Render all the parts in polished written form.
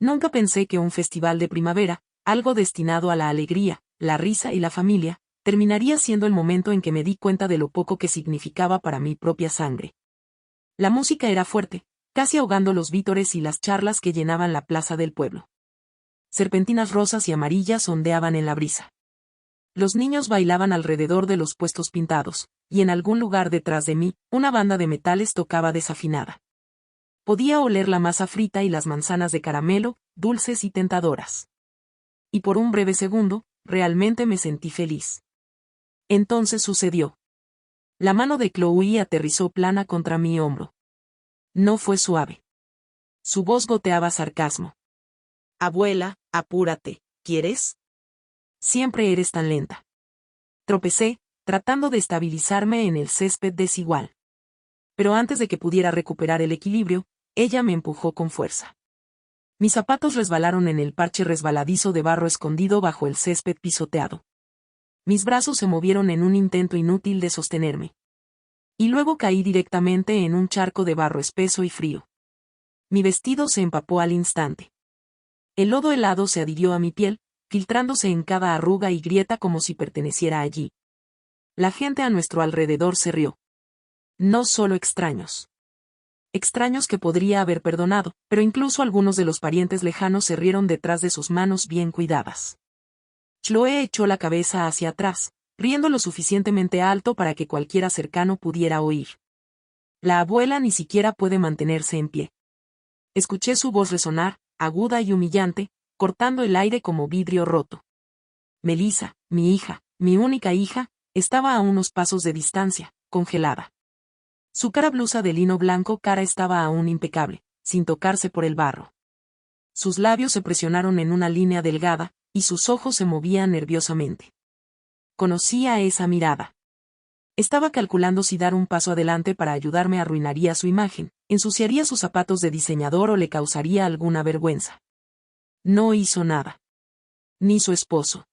Nunca pensé que un festival de primavera, algo destinado a la alegría, la risa y la familia, terminaría siendo el momento en que me di cuenta de lo poco que significaba para mi propia sangre. La música era fuerte, casi ahogando los vítores y las charlas que llenaban la plaza del pueblo. Serpentinas rosas y amarillas ondeaban en la brisa. Los niños bailaban alrededor de los puestos pintados, y en algún lugar detrás de mí, una banda de metales tocaba desafinada. Podía oler la masa frita y las manzanas de caramelo, dulces y tentadoras. Y por un breve segundo, realmente me sentí feliz. Entonces sucedió. La mano de Chloe aterrizó plana contra mi hombro. No fue suave. Su voz goteaba sarcasmo. Abuela, apúrate, ¿quieres? Siempre eres tan lenta. Tropecé, tratando de estabilizarme en el césped desigual. Pero antes de que pudiera recuperar el equilibrio, ella me empujó con fuerza. Mis zapatos resbalaron en el parche resbaladizo de barro escondido bajo el césped pisoteado. Mis brazos se movieron en un intento inútil de sostenerme. Y luego caí directamente en un charco de barro espeso y frío. Mi vestido se empapó al instante. El lodo helado se adhirió a mi piel, filtrándose en cada arruga y grieta como si perteneciera allí. La gente a nuestro alrededor se rió. No solo extraños. Extraños que podría haber perdonado, pero incluso algunos de los parientes lejanos se rieron detrás de sus manos bien cuidadas. Chloe echó la cabeza hacia atrás, riendo lo suficientemente alto para que cualquiera cercano pudiera oír. La abuela ni siquiera puede mantenerse en pie. Escuché su voz resonar, aguda y humillante, cortando el aire como vidrio roto. Melissa, mi hija, mi única hija, estaba a unos pasos de distancia, congelada. Su cara blusa de lino blanco cara estaba aún impecable, sin tocarse por el barro. Sus labios se presionaron en una línea delgada, y sus ojos se movían nerviosamente. Conocía esa mirada. Estaba calculando si dar un paso adelante para ayudarme arruinaría su imagen, ensuciaría sus zapatos de diseñador o le causaría alguna vergüenza. No hizo nada. Ni su esposo.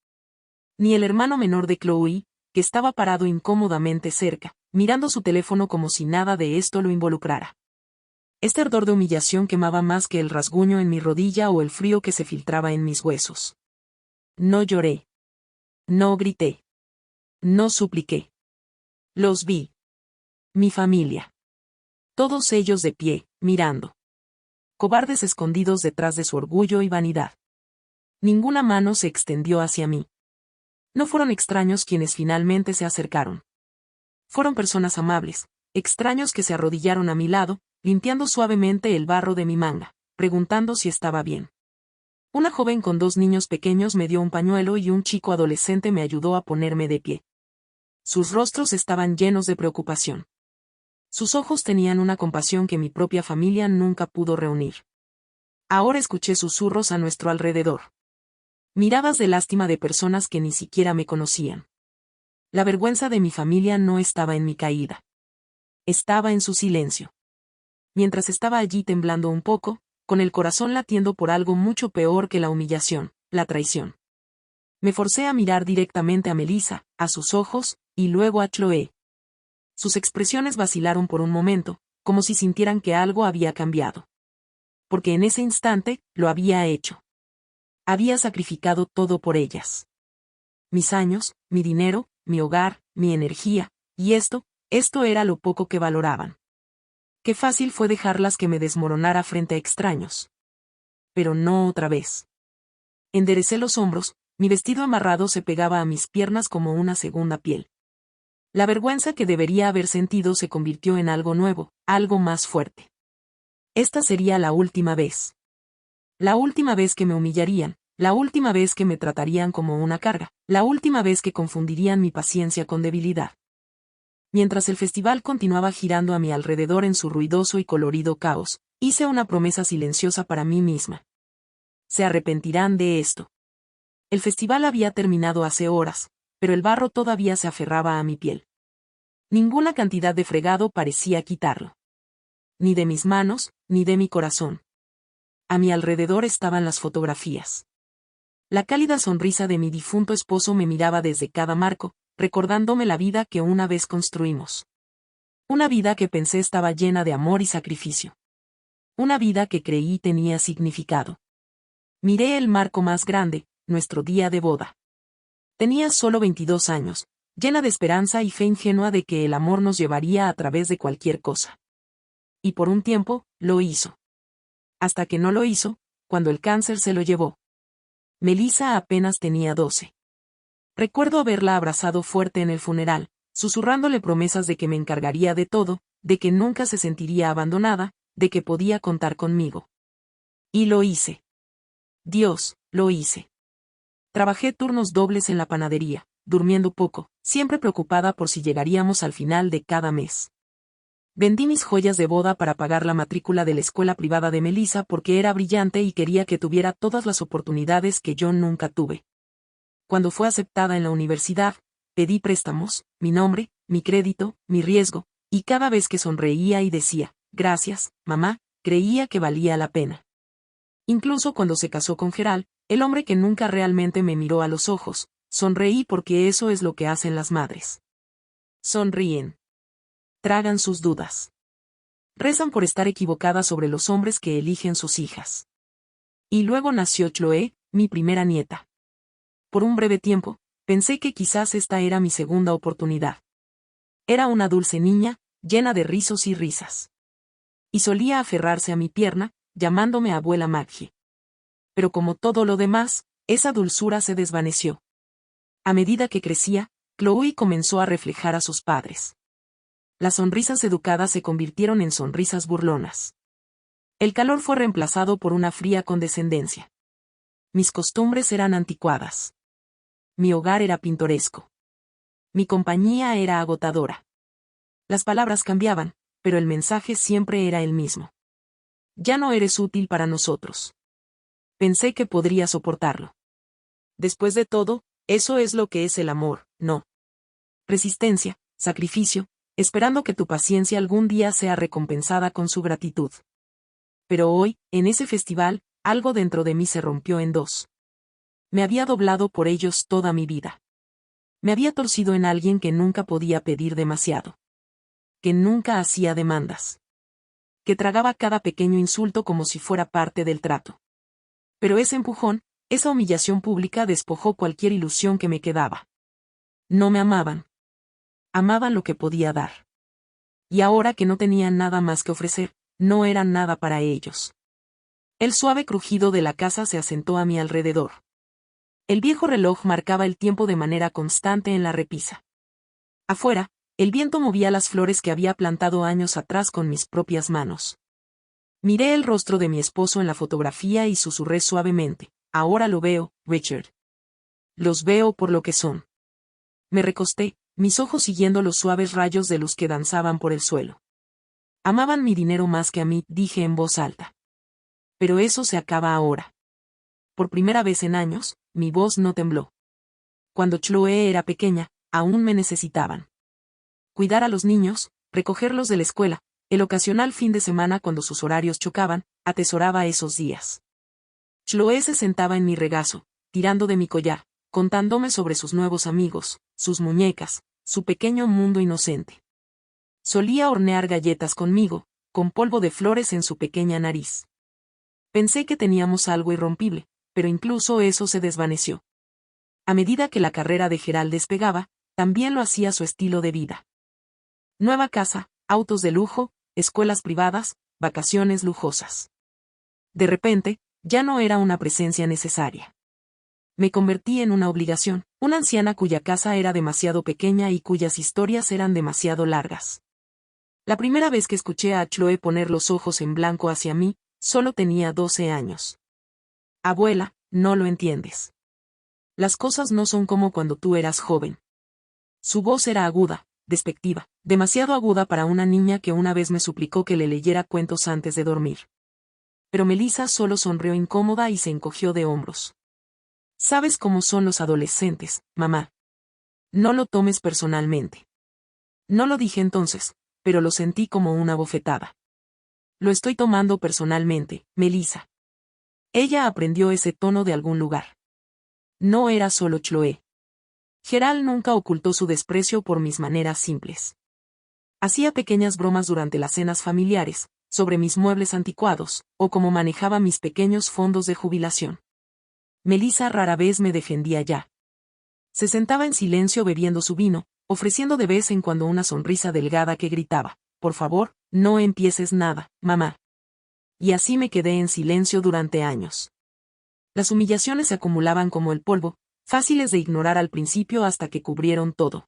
Ni el hermano menor de Chloe, que estaba parado incómodamente cerca, mirando su teléfono como si nada de esto lo involucrara. Este ardor de humillación quemaba más que el rasguño en mi rodilla o el frío que se filtraba en mis huesos. No lloré. No grité. No supliqué. Los vi. Mi familia. Todos ellos de pie, mirando. Cobardes escondidos detrás de su orgullo y vanidad. Ninguna mano se extendió hacia mí. No fueron extraños quienes finalmente se acercaron. Fueron personas amables, extraños que se arrodillaron a mi lado, limpiando suavemente el barro de mi manga, preguntando si estaba bien. Una joven con 2 niños pequeños me dio un pañuelo y un chico adolescente me ayudó a ponerme de pie. Sus rostros estaban llenos de preocupación. Sus ojos tenían una compasión que mi propia familia nunca pudo reunir. Ahora escuché susurros a nuestro alrededor. Miradas de lástima de personas que ni siquiera me conocían. La vergüenza de mi familia no estaba en mi caída. Estaba en su silencio. Mientras estaba allí temblando un poco, con el corazón latiendo por algo mucho peor que la humillación, la traición. Me forcé a mirar directamente a Melissa, a sus ojos, y luego a Chloe. Sus expresiones vacilaron por un momento, como si sintieran que algo había cambiado. Porque en ese instante, lo había hecho. Había sacrificado todo por ellas. Mis años, mi dinero, mi hogar, mi energía, y esto era lo poco que valoraban. Qué fácil fue dejarlas que me desmoronara frente a extraños. Pero no otra vez. Enderecé los hombros, mi vestido amarrado se pegaba a mis piernas como una segunda piel. La vergüenza que debería haber sentido se convirtió en algo nuevo, algo más fuerte. Esta sería la última vez. La última vez que me humillarían, la última vez que me tratarían como una carga, la última vez que confundirían mi paciencia con debilidad. Mientras el festival continuaba girando a mi alrededor en su ruidoso y colorido caos, hice una promesa silenciosa para mí misma. Se arrepentirán de esto. El festival había terminado hace horas, pero el barro todavía se aferraba a mi piel. Ninguna cantidad de fregado parecía quitarlo. Ni de mis manos, ni de mi corazón. A mi alrededor estaban las fotografías. La cálida sonrisa de mi difunto esposo me miraba desde cada marco, recordándome la vida que una vez construimos. Una vida que pensé estaba llena de amor y sacrificio. Una vida que creí tenía significado. Miré el marco más grande, nuestro día de boda. Tenía solo 22 años, llena de esperanza y fe ingenua de que el amor nos llevaría a través de cualquier cosa. Y por un tiempo, lo hizo. Hasta que no lo hizo, cuando el cáncer se lo llevó. Melissa apenas tenía 12. Recuerdo haberla abrazado fuerte en el funeral, susurrándole promesas de que me encargaría de todo, de que nunca se sentiría abandonada, de que podía contar conmigo. Y lo hice. Dios, lo hice. Trabajé turnos dobles en la panadería, durmiendo poco, siempre preocupada por si llegaríamos al final de cada mes. Vendí mis joyas de boda para pagar la matrícula de la escuela privada de Melissa porque era brillante y quería que tuviera todas las oportunidades que yo nunca tuve. Cuando fue aceptada en la universidad, pedí préstamos, mi nombre, mi crédito, mi riesgo, y cada vez que sonreía y decía, gracias, mamá, creía que valía la pena. Incluso cuando se casó con Gerald, el hombre que nunca realmente me miró a los ojos, sonreí porque eso es lo que hacen las madres. Sonríen. Tragan sus dudas. Rezan por estar equivocadas sobre los hombres que eligen sus hijas. Y luego nació Chloe, mi primera nieta. Por un breve tiempo, pensé que quizás esta era mi segunda oportunidad. Era una dulce niña, llena de rizos y risas. Y solía aferrarse a mi pierna, llamándome abuela Maggie. Pero como todo lo demás, esa dulzura se desvaneció. A medida que crecía, Chloe comenzó a reflejar a sus padres. Las sonrisas educadas se convirtieron en sonrisas burlonas. El calor fue reemplazado por una fría condescendencia. Mis costumbres eran anticuadas. Mi hogar era pintoresco. Mi compañía era agotadora. Las palabras cambiaban, pero el mensaje siempre era el mismo. Ya no eres útil para nosotros. Pensé que podría soportarlo. Después de todo, eso es lo que es el amor, ¿no? Resistencia, sacrificio, esperando que tu paciencia algún día sea recompensada con su gratitud. Pero hoy, en ese festival, algo dentro de mí se rompió en dos. Me había doblado por ellos toda mi vida. Me había torcido en alguien que nunca podía pedir demasiado. Que nunca hacía demandas. Que tragaba cada pequeño insulto como si fuera parte del trato. Pero ese empujón, esa humillación pública despojó cualquier ilusión que me quedaba. No me amaban. Amaban lo que podía dar. Y ahora que no tenían nada más que ofrecer, no eran nada para ellos. El suave crujido de la casa se asentó a mi alrededor. El viejo reloj marcaba el tiempo de manera constante en la repisa. Afuera, el viento movía las flores que había plantado años atrás con mis propias manos. Miré el rostro de mi esposo en la fotografía y susurré suavemente, ahora lo veo, Richard. Los veo por lo que son. Me recosté, mis ojos siguiendo los suaves rayos de luz que danzaban por el suelo. Amaban mi dinero más que a mí, dije en voz alta. Pero eso se acaba ahora. Por primera vez en años, mi voz no tembló. Cuando Chloe era pequeña, aún me necesitaban. Cuidar a los niños, recogerlos de la escuela, el ocasional fin de semana cuando sus horarios chocaban, atesoraba esos días. Chloe se sentaba en mi regazo, tirando de mi collar, contándome sobre sus nuevos amigos, sus muñecas, su pequeño mundo inocente. Solía hornear galletas conmigo, con polvo de flores en su pequeña nariz. Pensé que teníamos algo irrompible, pero incluso eso se desvaneció. A medida que la carrera de Gerald despegaba, también lo hacía su estilo de vida. Nueva casa, autos de lujo, escuelas privadas, vacaciones lujosas. De repente, ya no era una presencia necesaria. Me convertí en una obligación, una anciana cuya casa era demasiado pequeña y cuyas historias eran demasiado largas. La primera vez que escuché a Chloe poner los ojos en blanco hacia mí, solo tenía 12 años. Abuela, no lo entiendes. Las cosas no son como cuando tú eras joven. Su voz era aguda, despectiva, demasiado aguda para una niña que una vez me suplicó que le leyera cuentos antes de dormir. Pero Melissa solo sonrió incómoda y se encogió de hombros. Sabes cómo son los adolescentes, mamá. No lo tomes personalmente. No lo dije entonces, pero lo sentí como una bofetada. Lo estoy tomando personalmente, Melissa. Ella aprendió ese tono de algún lugar. No era solo Chloe. Gerald nunca ocultó su desprecio por mis maneras simples. Hacía pequeñas bromas durante las cenas familiares, sobre mis muebles anticuados, o cómo manejaba mis pequeños fondos de jubilación. Melissa rara vez me defendía ya. Se sentaba en silencio bebiendo su vino, ofreciendo de vez en cuando una sonrisa delgada que gritaba: por favor, no empieces nada, mamá. Y así me quedé en silencio durante años. Las humillaciones se acumulaban como el polvo, fáciles de ignorar al principio hasta que cubrieron todo.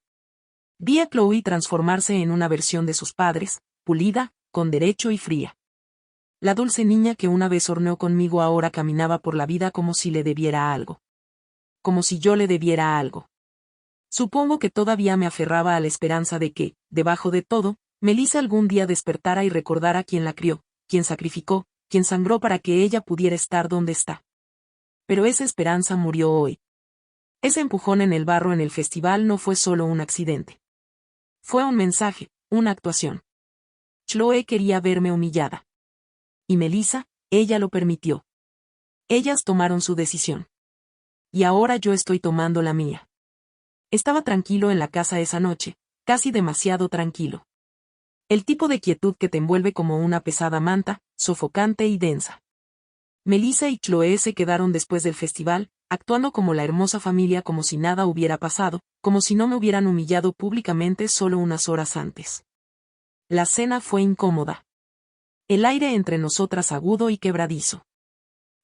Vi a Chloe transformarse en una versión de sus padres, pulida, con derecho y fría. La dulce niña que una vez horneó conmigo ahora caminaba por la vida como si le debiera algo. Como si yo le debiera algo. Supongo que todavía me aferraba a la esperanza de que, debajo de todo, Melissa algún día despertara y recordara quién la crió, quién sacrificó, quién sangró para que ella pudiera estar donde está. Pero esa esperanza murió hoy. Ese empujón en el barro en el festival no fue solo un accidente. Fue un mensaje, una actuación. Chloe quería verme humillada. Y Melissa, ella lo permitió. Ellas tomaron su decisión. Y ahora yo estoy tomando la mía. Estaba tranquilo en la casa esa noche, casi demasiado tranquilo. El tipo de quietud que te envuelve como una pesada manta, sofocante y densa. Melissa y Chloe se quedaron después del festival, actuando como la hermosa familia como si nada hubiera pasado, como si no me hubieran humillado públicamente solo unas horas antes. La cena fue incómoda. El aire entre nosotras agudo y quebradizo.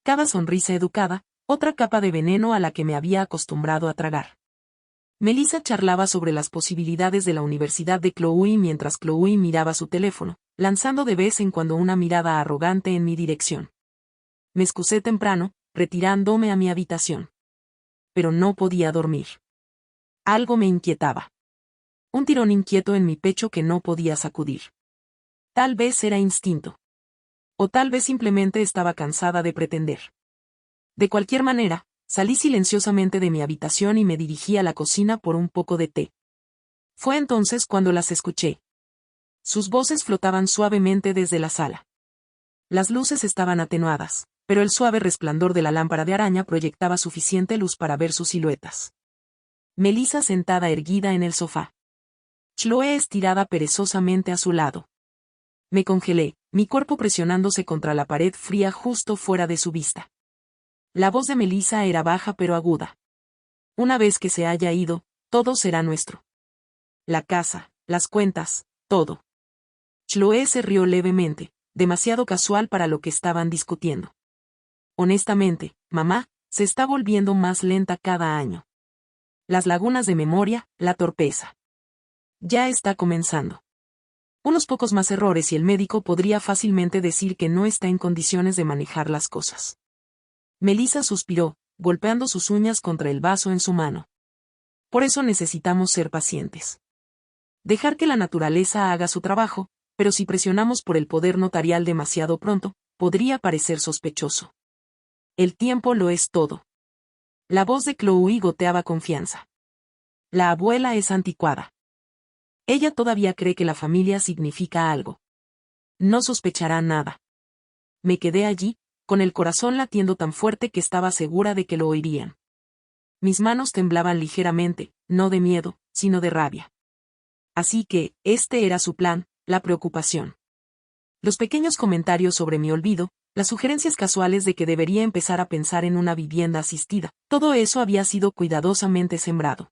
Cada sonrisa educada, otra capa de veneno a la que me había acostumbrado a tragar. Melissa charlaba sobre las posibilidades de la universidad de Chloe mientras Chloe miraba su teléfono, lanzando de vez en cuando una mirada arrogante en mi dirección. Me excusé temprano, retirándome a mi habitación. Pero no podía dormir. Algo me inquietaba. Un tirón inquieto en mi pecho que no podía sacudir. Tal vez era instinto. O tal vez simplemente estaba cansada de pretender. De cualquier manera, salí silenciosamente de mi habitación y me dirigí a la cocina por un poco de té. Fue entonces cuando las escuché. Sus voces flotaban suavemente desde la sala. Las luces estaban atenuadas, pero el suave resplandor de la lámpara de araña proyectaba suficiente luz para ver sus siluetas. Melissa sentada erguida en el sofá. Chloe estirada perezosamente a su lado. Me congelé, mi cuerpo presionándose contra la pared fría justo fuera de su vista. La voz de Melissa era baja pero aguda. Una vez que se haya ido, todo será nuestro. La casa, las cuentas, todo. Chloe se rió levemente, demasiado casual para lo que estaban discutiendo. Honestamente, mamá, se está volviendo más lenta cada año. Las lagunas de memoria, la torpeza. Ya está comenzando. Unos pocos más errores y el médico podría fácilmente decir que no está en condiciones de manejar las cosas. Melissa suspiró, golpeando sus uñas contra el vaso en su mano. Por eso necesitamos ser pacientes. Dejar que la naturaleza haga su trabajo, pero si presionamos por el poder notarial demasiado pronto, podría parecer sospechoso. El tiempo lo es todo. La voz de Chloe goteaba confianza. La abuela es anticuada. Ella todavía cree que la familia significa algo. No sospechará nada. Me quedé allí, con el corazón latiendo tan fuerte que estaba segura de que lo oirían. Mis manos temblaban ligeramente, no de miedo, sino de rabia. Así que, este era su plan, la preocupación. Los pequeños comentarios sobre mi olvido, las sugerencias casuales de que debería empezar a pensar en una vivienda asistida, todo eso había sido cuidadosamente sembrado.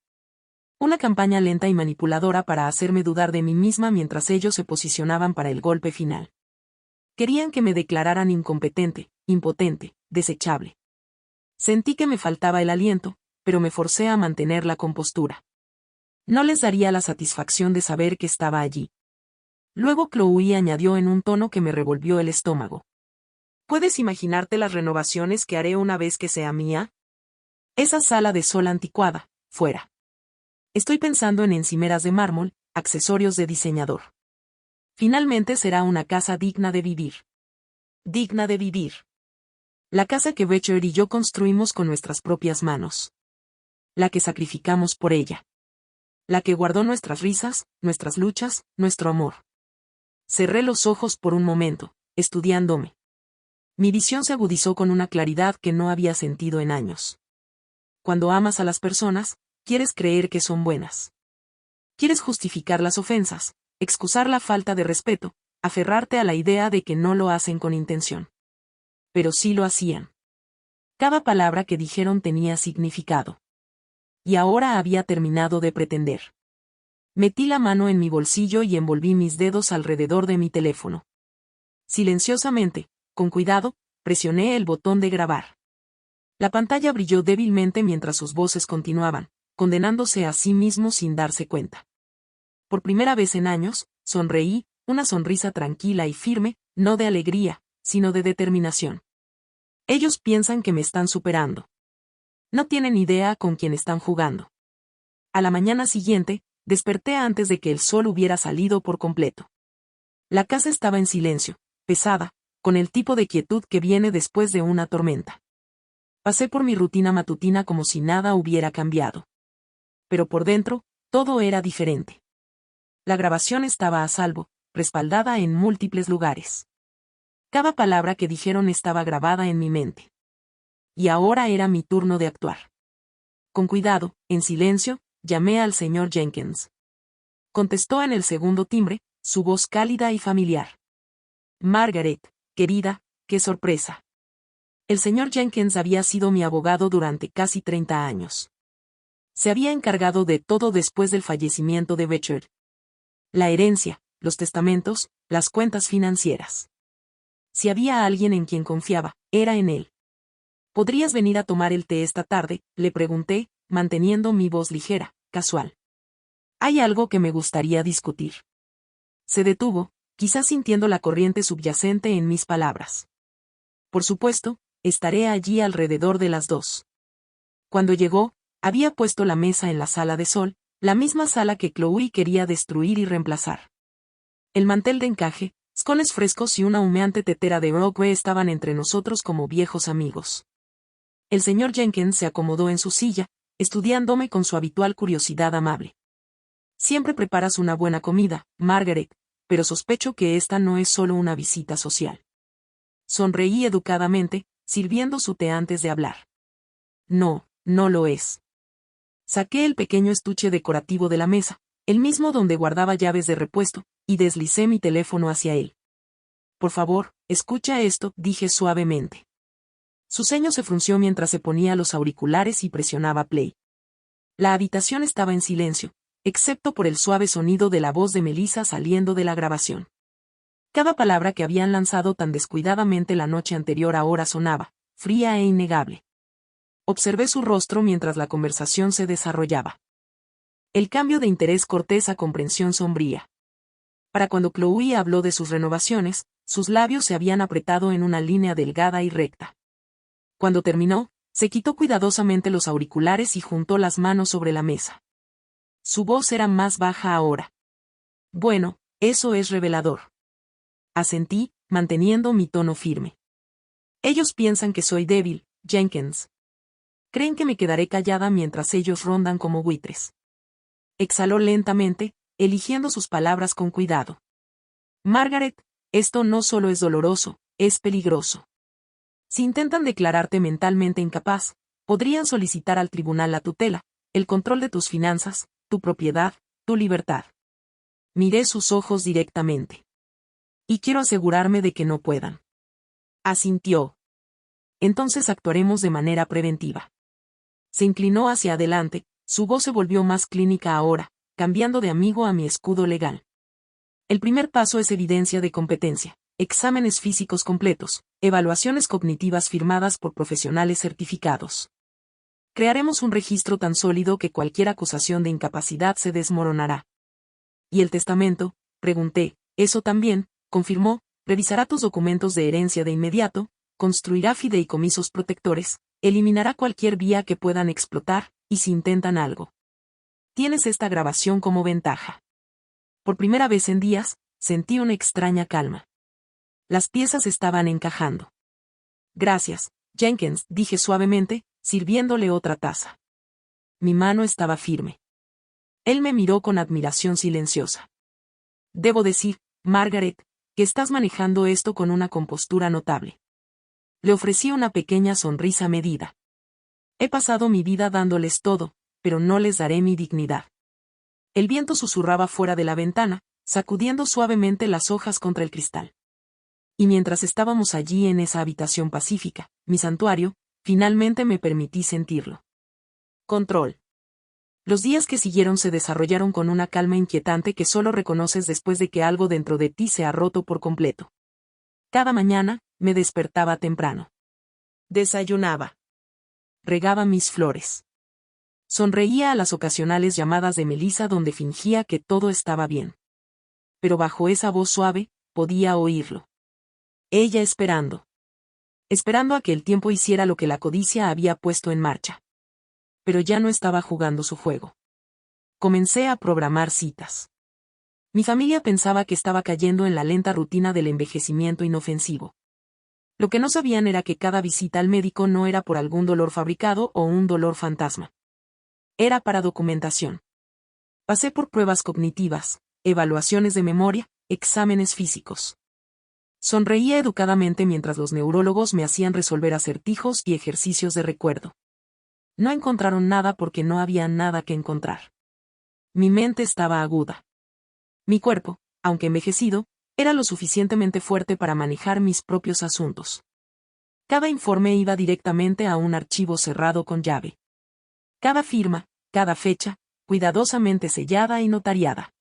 Una campaña lenta y manipuladora para hacerme dudar de mí misma mientras ellos se posicionaban para el golpe final. Querían que me declararan incompetente, impotente, desechable. Sentí que me faltaba el aliento, pero me forcé a mantener la compostura. No les daría la satisfacción de saber que estaba allí. Luego Chloe añadió en un tono que me revolvió el estómago. ¿Puedes imaginarte las renovaciones que haré una vez que sea mía? Esa sala de sol anticuada, fuera. Estoy pensando en encimeras de mármol, accesorios de diseñador. Finalmente será una casa digna de vivir. Digna de vivir. La casa que Becher y yo construimos con nuestras propias manos. La que sacrificamos por ella. La que guardó nuestras risas, nuestras luchas, nuestro amor. Cerré los ojos por un momento, estudiándome. Mi visión se agudizó con una claridad que no había sentido en años. Cuando amas a las personas, quieres creer que son buenas. Quieres justificar las ofensas, excusar la falta de respeto, aferrarte a la idea de que no lo hacen con intención. Pero sí lo hacían. Cada palabra que dijeron tenía significado. Y ahora había terminado de pretender. Metí la mano en mi bolsillo y envolví mis dedos alrededor de mi teléfono. Silenciosamente, con cuidado, presioné el botón de grabar. La pantalla brilló débilmente mientras sus voces continuaban, condenándose a sí mismos sin darse cuenta. Por primera vez en años, sonreí, una sonrisa tranquila y firme, no de alegría, sino de determinación. Ellos piensan que me están superando. No tienen idea con quién están jugando. A la mañana siguiente, desperté antes de que el sol hubiera salido por completo. La casa estaba en silencio, pesada, con el tipo de quietud que viene después de una tormenta. Pasé por mi rutina matutina como si nada hubiera cambiado. Pero por dentro, todo era diferente. La grabación estaba a salvo, respaldada en múltiples lugares. Cada palabra que dijeron estaba grabada en mi mente. Y ahora era mi turno de actuar. Con cuidado, en silencio, llamé al señor Jenkins. Contestó en el segundo timbre, su voz cálida y familiar. Margaret, querida, qué sorpresa. El señor Jenkins había sido mi abogado durante casi 30 años. Se había encargado de todo después del fallecimiento de Richard. La herencia, los testamentos, las cuentas financieras. Si había alguien en quien confiaba, era en él. ¿Podrías venir a tomar el té esta tarde?, le pregunté, manteniendo mi voz ligera, casual. Hay algo que me gustaría discutir. Se detuvo, quizás sintiendo la corriente subyacente en mis palabras. Por supuesto, estaré allí alrededor de las 2. Cuando llegó, había puesto la mesa en la sala de sol, la misma sala que Chloe quería destruir y reemplazar. El mantel de encaje, scones frescos y una humeante tetera de Brockway estaban entre nosotros como viejos amigos. El señor Jenkins se acomodó en su silla, estudiándome con su habitual curiosidad amable. Siempre preparas una buena comida, Margaret, pero sospecho que esta no es solo una visita social. Sonreí educadamente, sirviendo su té antes de hablar. No, no lo es. Saqué el pequeño estuche decorativo de la mesa, el mismo donde guardaba llaves de repuesto, y deslicé mi teléfono hacia él. Por favor, escucha esto, dije suavemente. Su ceño se frunció mientras se ponía los auriculares y presionaba play. La habitación estaba en silencio, excepto por el suave sonido de la voz de Melissa saliendo de la grabación. Cada palabra que habían lanzado tan descuidadamente la noche anterior ahora sonaba, fría e innegable. Observé su rostro mientras la conversación se desarrollaba. El cambio de interés cortés a comprensión sombría. Para cuando Chloe habló de sus renovaciones, sus labios se habían apretado en una línea delgada y recta. Cuando terminó, se quitó cuidadosamente los auriculares y juntó las manos sobre la mesa. Su voz era más baja ahora. Bueno, eso es revelador. Asentí, manteniendo mi tono firme. Ellos piensan que soy débil, Jenkins. Creen que me quedaré callada mientras ellos rondan como buitres. Exhaló lentamente, eligiendo sus palabras con cuidado. Margaret, esto no solo es doloroso, es peligroso. Si intentan declararte mentalmente incapaz, podrían solicitar al tribunal la tutela, el control de tus finanzas, tu propiedad, tu libertad. Miré sus ojos directamente. Y quiero asegurarme de que no puedan. Asintió. Entonces actuaremos de manera preventiva. Se inclinó hacia adelante, su voz se volvió más clínica ahora, cambiando de amigo a mi escudo legal. El primer paso es evidencia de competencia, exámenes físicos completos, evaluaciones cognitivas firmadas por profesionales certificados. Crearemos un registro tan sólido que cualquier acusación de incapacidad se desmoronará. ¿Y el testamento?, pregunté. Eso también, confirmó, revisará tus documentos de herencia de inmediato, construirá fideicomisos protectores, eliminará cualquier vía que puedan explotar, y si intentan algo. Tienes esta grabación como ventaja. Por primera vez en días, sentí una extraña calma. Las piezas estaban encajando. Gracias, Jenkins, dije suavemente, sirviéndole otra taza. Mi mano estaba firme. Él me miró con admiración silenciosa. Debo decir, Margaret, que estás manejando esto con una compostura notable. Le ofrecí una pequeña sonrisa medida. He pasado mi vida dándoles todo, pero no les daré mi dignidad. El viento susurraba fuera de la ventana, sacudiendo suavemente las hojas contra el cristal. Y mientras estábamos allí en esa habitación pacífica, mi santuario, Finalmente me permití sentirlo. Control. Los días que siguieron se desarrollaron con una calma inquietante que solo reconoces después de que algo dentro de ti se ha roto por completo. Cada mañana, me despertaba temprano. Desayunaba. Regaba mis flores. Sonreía a las ocasionales llamadas de Melissa donde fingía que todo estaba bien. Pero bajo esa voz suave, podía oírlo. Ella esperando. Esperando a que el tiempo hiciera lo que la codicia había puesto en marcha. Pero ya no estaba jugando su juego. Comencé a programar citas. Mi familia pensaba que estaba cayendo en la lenta rutina del envejecimiento inofensivo. Lo que no sabían era que cada visita al médico no era por algún dolor fabricado o un dolor fantasma. Era para documentación. Pasé por pruebas cognitivas, evaluaciones de memoria, exámenes físicos. Sonreía educadamente mientras los neurólogos me hacían resolver acertijos y ejercicios de recuerdo. No encontraron nada porque no había nada que encontrar. Mi mente estaba aguda. Mi cuerpo, aunque envejecido, era lo suficientemente fuerte para manejar mis propios asuntos. Cada informe iba directamente a un archivo cerrado con llave. Cada firma, cada fecha, cuidadosamente sellada y notariada.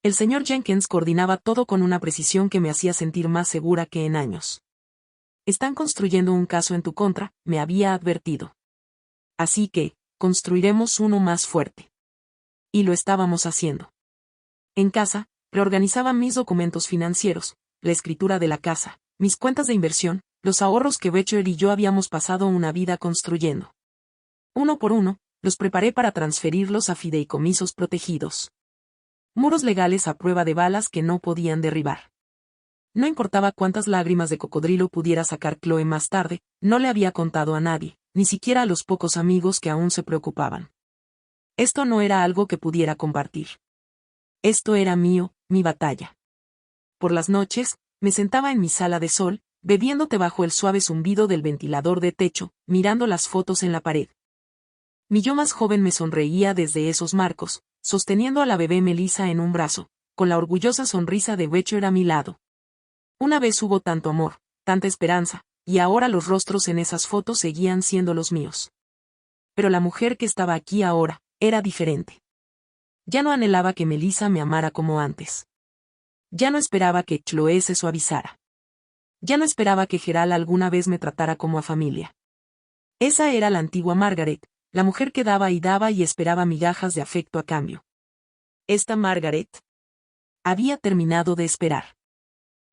El señor Jenkins coordinaba todo con una precisión que me hacía sentir más segura que en años. Están construyendo un caso en tu contra, me había advertido. Así que, construiremos uno más fuerte. Y lo estábamos haciendo. En casa, reorganizaba mis documentos financieros, la escritura de la casa, mis cuentas de inversión, los ahorros que Becher y yo habíamos pasado una vida construyendo. Uno por uno, los preparé para transferirlos a fideicomisos protegidos. Muros legales a prueba de balas que no podían derribar. No importaba cuántas lágrimas de cocodrilo pudiera sacar Chloe más tarde, no le había contado a nadie, ni siquiera a los pocos amigos que aún se preocupaban. Esto no era algo que pudiera compartir. Esto era mío, mi batalla. Por las noches, me sentaba en mi sala de sol, bebiendo té bajo el suave zumbido del ventilador de techo, mirando las fotos en la pared. Mi yo más joven me sonreía desde esos marcos, sosteniendo a la bebé Melissa en un brazo, con la orgullosa sonrisa de Becher a mi lado. Una vez hubo tanto amor, tanta esperanza, y ahora los rostros en esas fotos seguían siendo los míos. Pero la mujer que estaba aquí ahora, era diferente. Ya no anhelaba que Melissa me amara como antes. Ya no esperaba que Chloe se suavizara. Ya no esperaba que Gerald alguna vez me tratara como a familia. Esa era la antigua Margaret, la mujer que daba y esperaba migajas de afecto a cambio. Esta Margaret había terminado de esperar.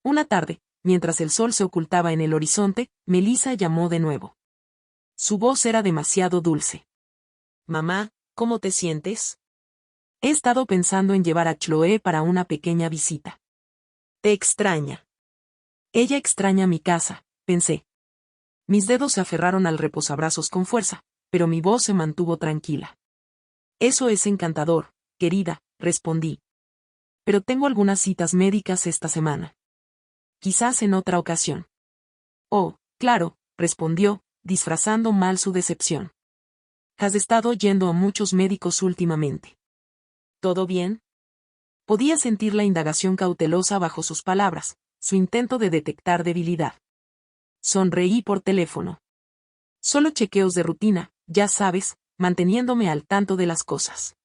Una tarde, mientras el sol se ocultaba en el horizonte, Melissa llamó de nuevo. Su voz era demasiado dulce. Mamá, ¿cómo te sientes? He estado pensando en llevar a Chloe para una pequeña visita. Te extraña. Ella extraña mi casa, pensé. Mis dedos se aferraron al reposabrazos con fuerza, pero mi voz se mantuvo tranquila. Eso es encantador, querida, respondí. Pero tengo algunas citas médicas esta semana. Quizás en otra ocasión. Oh, claro, respondió, disfrazando mal su decepción. ¿Has estado yendo a muchos médicos últimamente? ¿Todo bien? Podía sentir la indagación cautelosa bajo sus palabras, su intento de detectar debilidad. Sonreí por teléfono. Solo chequeos de rutina, ya sabes, manteniéndome al tanto de las cosas.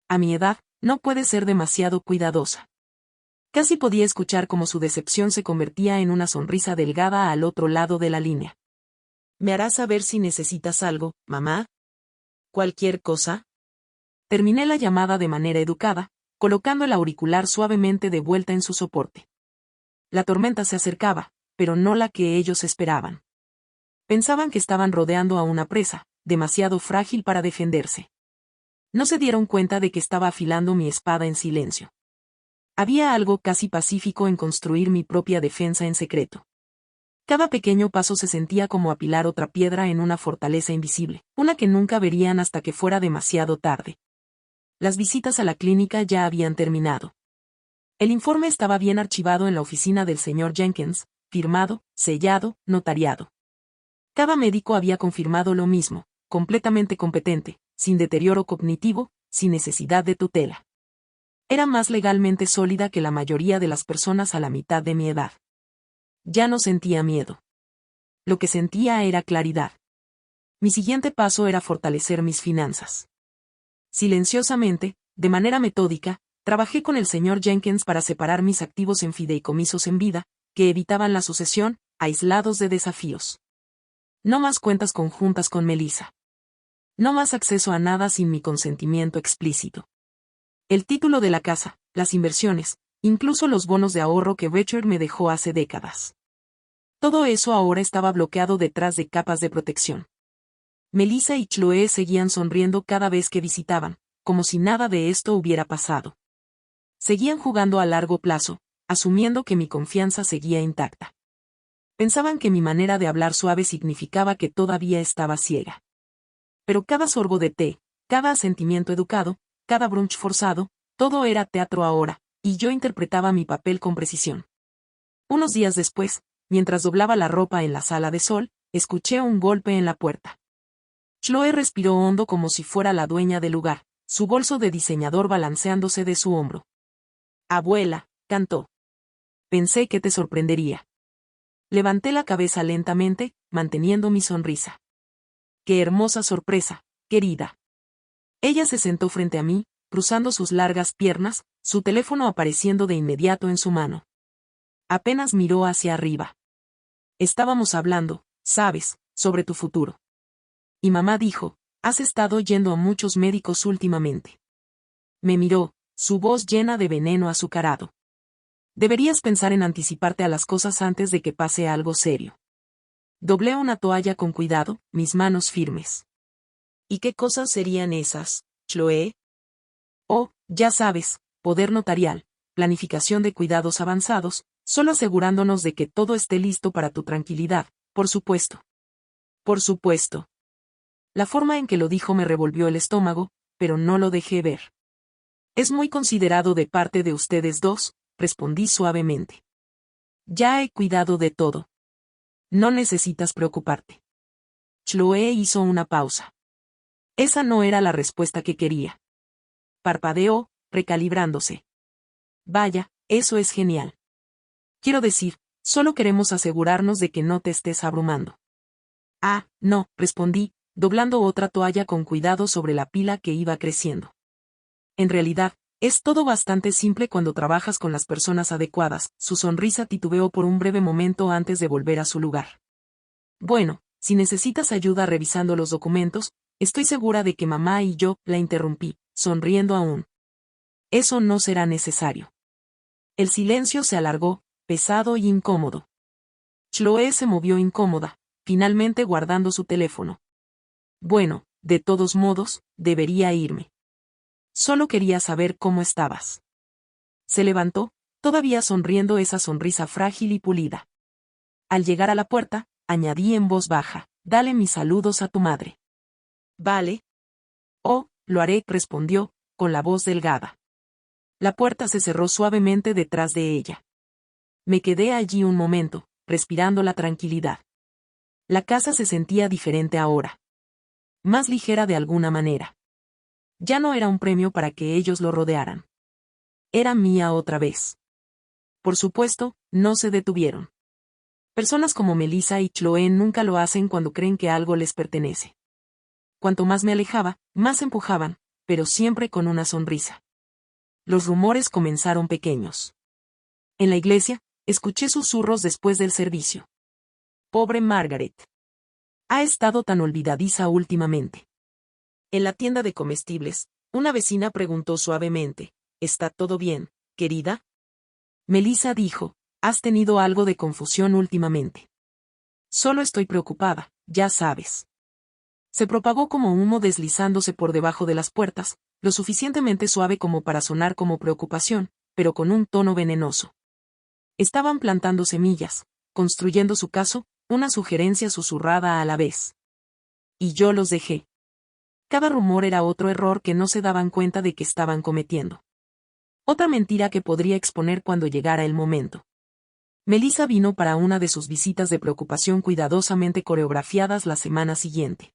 A mi edad, no puede ser demasiado cuidadosa. Casi podía escuchar cómo su decepción se convertía en una sonrisa delgada al otro lado de la línea. ¿Me harás saber si necesitas algo, mamá? ¿Cualquier cosa? Terminé la llamada de manera educada, colocando el auricular suavemente de vuelta en su soporte. La tormenta se acercaba, pero no la que ellos esperaban. Pensaban que estaban rodeando a una presa, demasiado frágil para defenderse. No se dieron cuenta de que estaba afilando mi espada en silencio. Había algo casi pacífico en construir mi propia defensa en secreto. Cada pequeño paso se sentía como apilar otra piedra en una fortaleza invisible, una que nunca verían hasta que fuera demasiado tarde. Las visitas a la clínica ya habían terminado. El informe estaba bien archivado en la oficina del señor Jenkins, firmado, sellado, notariado. Cada médico había confirmado lo mismo, completamente competente, sin deterioro cognitivo, sin necesidad de tutela. Era más legalmente sólida que la mayoría de las personas a la mitad de mi edad. Ya no sentía miedo. Lo que sentía era claridad. Mi siguiente paso era fortalecer mis finanzas. Silenciosamente, de manera metódica, trabajé con el señor Jenkins para separar mis activos en fideicomisos en vida, que evitaban la sucesión, aislados de desafíos. No más cuentas conjuntas con Melissa. No más acceso a nada sin mi consentimiento explícito. El título de la casa, las inversiones, incluso los bonos de ahorro que Richard me dejó hace décadas. Todo eso ahora estaba bloqueado detrás de capas de protección. Melissa y Chloe seguían sonriendo cada vez que visitaban, como si nada de esto hubiera pasado. Seguían jugando a largo plazo, asumiendo que mi confianza seguía intacta. Pensaban que mi manera de hablar suave significaba que todavía estaba ciega. Pero cada sorbo de té, cada asentimiento educado, cada brunch forzado, todo era teatro ahora, y yo interpretaba mi papel con precisión. Unos días después, mientras doblaba la ropa en la sala de sol, escuché un golpe en la puerta. Chloe respiró hondo como si fuera la dueña del lugar, su bolso de diseñador balanceándose de su hombro. «Abuela», cantó. «Pensé que te sorprendería». Levanté la cabeza lentamente, manteniendo mi sonrisa. «Qué hermosa sorpresa, querida». Ella se sentó frente a mí, cruzando sus largas piernas, su teléfono apareciendo de inmediato en su mano. Apenas miró hacia arriba. «Estábamos hablando, sabes, sobre tu futuro. Y mamá dijo, has estado yendo a muchos médicos últimamente». Me miró, su voz llena de veneno azucarado. «Deberías pensar en anticiparte a las cosas antes de que pase algo serio». Doblé una toalla con cuidado, mis manos firmes. «¿Y qué cosas serían esas, Chloe?» «Oh, ya sabes, poder notarial, planificación de cuidados avanzados, solo asegurándonos de que todo esté listo para tu tranquilidad, por supuesto». «Por supuesto». La forma en que lo dijo me revolvió el estómago, pero no lo dejé ver. «Es muy considerado de parte de ustedes dos», respondí suavemente. «Ya he cuidado de todo. No necesitas preocuparte». Chloe hizo una pausa. Esa no era la respuesta que quería. Parpadeó, recalibrándose. «Vaya, eso es genial. Quiero decir, solo queremos asegurarnos de que no te estés abrumando». «Ah, no», respondí, doblando otra toalla con cuidado sobre la pila que iba creciendo. «En realidad, es todo bastante simple cuando trabajas con las personas adecuadas». Su sonrisa titubeó por un breve momento antes de volver a su lugar. «Bueno, si necesitas ayuda revisando los documentos, estoy segura de que mamá y yo», la interrumpí, sonriendo aún. «Eso no será necesario». El silencio se alargó, pesado y incómodo. Chloe se movió incómoda, finalmente guardando su teléfono. «Bueno, de todos modos, debería irme. Solo quería saber cómo estabas». Se levantó, todavía sonriendo esa sonrisa frágil y pulida. Al llegar a la puerta, añadí en voz baja, «Dale mis saludos a tu madre». «Vale». «Oh, lo haré», respondió, con la voz delgada. La puerta se cerró suavemente detrás de ella. Me quedé allí un momento, respirando la tranquilidad. La casa se sentía diferente ahora. Más ligera de alguna manera. Ya no era un premio para que ellos lo rodearan. Era mía otra vez. Por supuesto, no se detuvieron. Personas como Melissa y Chloe nunca lo hacen cuando creen que algo les pertenece. Cuanto más me alejaba, más empujaban, pero siempre con una sonrisa. Los rumores comenzaron pequeños. En la iglesia, escuché susurros después del servicio. «Pobre Margaret. Ha estado tan olvidadiza últimamente». En la tienda de comestibles, una vecina preguntó suavemente, «¿Está todo bien, querida?» Melissa dijo, «Has tenido algo de confusión últimamente». «Solo estoy preocupada, ya sabes». Se propagó como humo deslizándose por debajo de las puertas, lo suficientemente suave como para sonar como preocupación, pero con un tono venenoso. Estaban plantando semillas, construyendo su caso, una sugerencia susurrada a la vez. Y yo los dejé. Cada rumor era otro error que no se daban cuenta de que estaban cometiendo. Otra mentira que podría exponer cuando llegara el momento. Melissa vino para una de sus visitas de preocupación cuidadosamente coreografiadas la semana siguiente.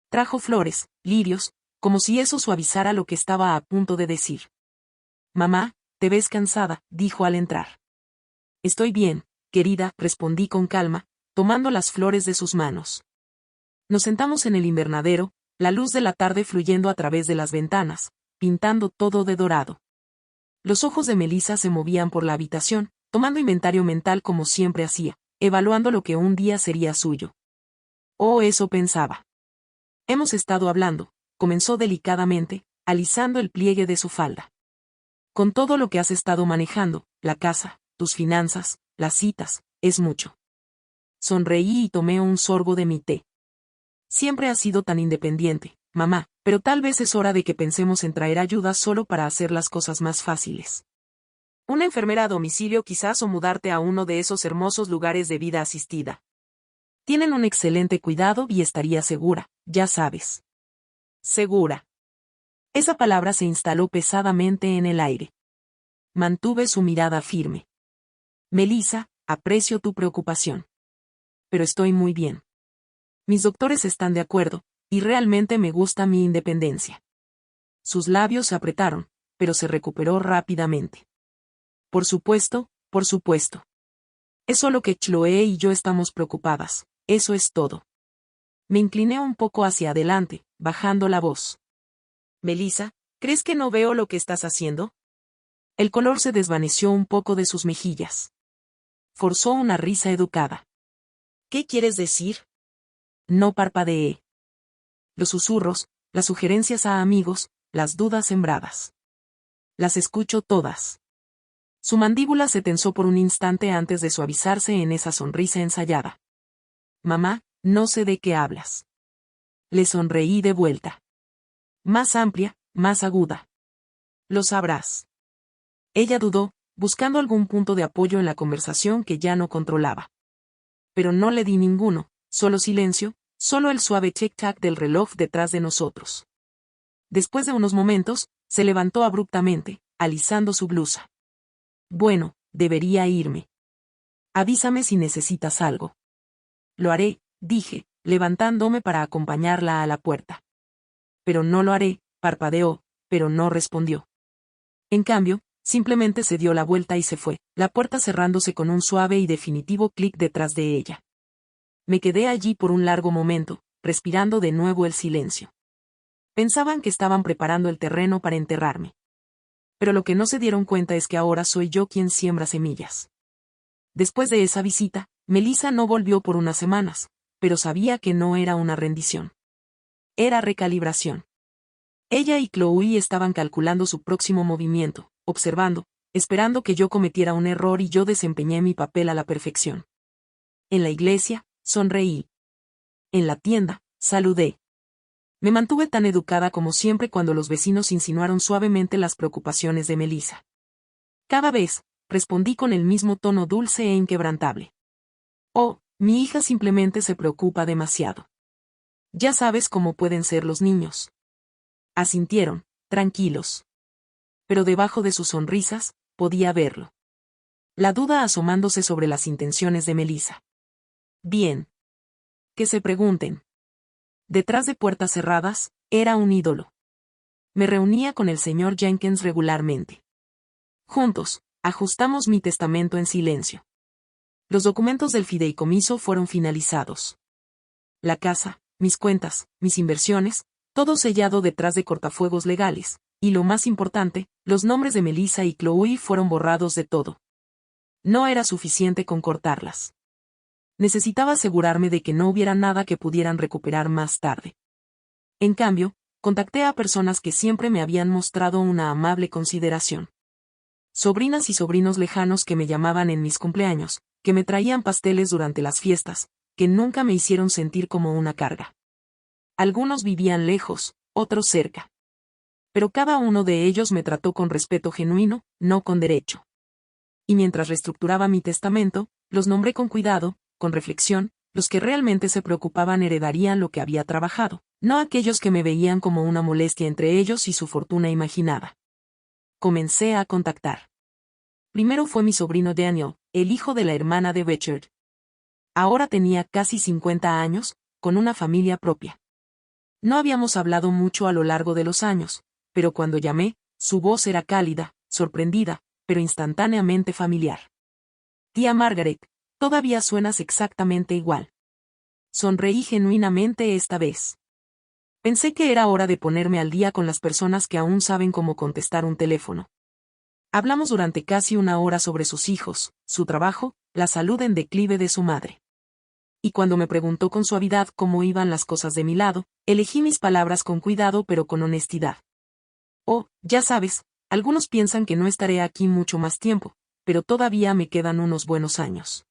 Trajo flores, lirios, como si eso suavizara lo que estaba a punto de decir. «Mamá, te ves cansada», dijo al entrar. «Estoy bien, querida», respondí con calma, tomando las flores de sus manos. Nos sentamos en el invernadero, la luz de la tarde fluyendo a través de las ventanas, pintando todo de dorado. Los ojos de Melissa se movían por la habitación, tomando inventario mental como siempre hacía, evaluando lo que un día sería suyo. Oh, eso pensaba. Hemos estado hablando, comenzó delicadamente, alisando el pliegue de su falda. Con todo lo que has estado manejando, la casa, tus finanzas, las citas, es mucho. Sonreí y tomé un sorbo de mi té. Siempre has sido tan independiente, mamá, pero tal vez es hora de que pensemos en traer ayuda solo para hacer las cosas más fáciles. Una enfermera a domicilio quizás o mudarte a uno de esos hermosos lugares de vida asistida. Tienen un excelente cuidado y estaría segura, ya sabes. Segura. Esa palabra se instaló pesadamente en el aire. Mantuve su mirada firme. Melissa, aprecio tu preocupación. Pero estoy muy bien. Mis doctores están de acuerdo, y realmente me gusta mi independencia. Sus labios se apretaron, pero se recuperó rápidamente. Por supuesto, por supuesto. Es solo que Chloe y yo estamos preocupadas, eso es todo. Me incliné un poco hacia adelante, bajando la voz. Melissa, ¿crees que no veo lo que estás haciendo? El color se desvaneció un poco de sus mejillas. Forzó una risa educada. ¿Qué quieres decir? No parpadeé. Los susurros, las sugerencias a amigos, las dudas sembradas. Las escucho todas. Su mandíbula se tensó por un instante antes de suavizarse en esa sonrisa ensayada. Mamá, no sé de qué hablas. Le sonreí de vuelta. Más amplia, más aguda. Lo sabrás. Ella dudó, buscando algún punto de apoyo en la conversación que ya no controlaba. Pero no le di ninguno, solo silencio, solo el suave tic-tac del reloj detrás de nosotros. Después de unos momentos, se levantó abruptamente, alisando su blusa. Bueno, debería irme. Avísame si necesitas algo. Lo haré, dije, levantándome para acompañarla a la puerta. Pero no lo haré, parpadeó, pero no respondió. En cambio, simplemente se dio la vuelta y se fue, la puerta cerrándose con un suave y definitivo clic detrás de ella. Me quedé allí por un largo momento, respirando de nuevo el silencio. Pensaban que estaban preparando el terreno para enterrarme. Pero lo que no se dieron cuenta es que ahora soy yo quien siembra semillas. Después de esa visita, Melissa no volvió por unas semanas, pero sabía que no era una rendición. Era recalibración. Ella y Chloe estaban calculando su próximo movimiento, observando, esperando que yo cometiera un error y yo desempeñé mi papel a la perfección. En la iglesia, sonreí. En la tienda, saludé. Me mantuve tan educada como siempre cuando los vecinos insinuaron suavemente las preocupaciones de Melissa. Cada vez, respondí con el mismo tono dulce e inquebrantable. Oh, mi hija simplemente se preocupa demasiado. Ya sabes cómo pueden ser los niños. Asintieron, tranquilos. Pero debajo de sus sonrisas, podía verlo. La duda asomándose sobre las intenciones de Melissa. Bien. Que se pregunten. Detrás de puertas cerradas, era un ídolo. Me reunía con el señor Jenkins regularmente. Juntos, ajustamos mi testamento en silencio. Los documentos del fideicomiso fueron finalizados. La casa, mis cuentas, mis inversiones, todo sellado detrás de cortafuegos legales, y lo más importante, los nombres de Melissa y Chloe fueron borrados de todo. No era suficiente con cortarlas. Necesitaba asegurarme de que no hubiera nada que pudieran recuperar más tarde. En cambio, contacté a personas que siempre me habían mostrado una amable consideración. Sobrinas y sobrinos lejanos que me llamaban en mis cumpleaños, que me traían pasteles durante las fiestas, que nunca me hicieron sentir como una carga. Algunos vivían lejos, otros cerca. Pero cada uno de ellos me trató con respeto genuino, no con derecho. Y mientras reestructuraba mi testamento, los nombré con cuidado, con reflexión, los que realmente se preocupaban heredarían lo que había trabajado, no aquellos que me veían como una molestia entre ellos y su fortuna imaginada. Comencé a contactar. Primero fue mi sobrino Daniel, el hijo de la hermana de Richard. Ahora tenía casi 50 años, con una familia propia. No habíamos hablado mucho a lo largo de los años, pero cuando llamé, su voz era cálida, sorprendida, pero instantáneamente familiar. Tía Margaret, todavía suenas exactamente igual. Sonreí genuinamente esta vez. Pensé que era hora de ponerme al día con las personas que aún saben cómo contestar un teléfono. Hablamos durante casi una hora sobre sus hijos, su trabajo, la salud en declive de su madre. Y cuando me preguntó con suavidad cómo iban las cosas de mi lado, elegí mis palabras con cuidado pero con honestidad. Oh, ya sabes, algunos piensan que no estaré aquí mucho más tiempo, pero todavía me quedan unos buenos años.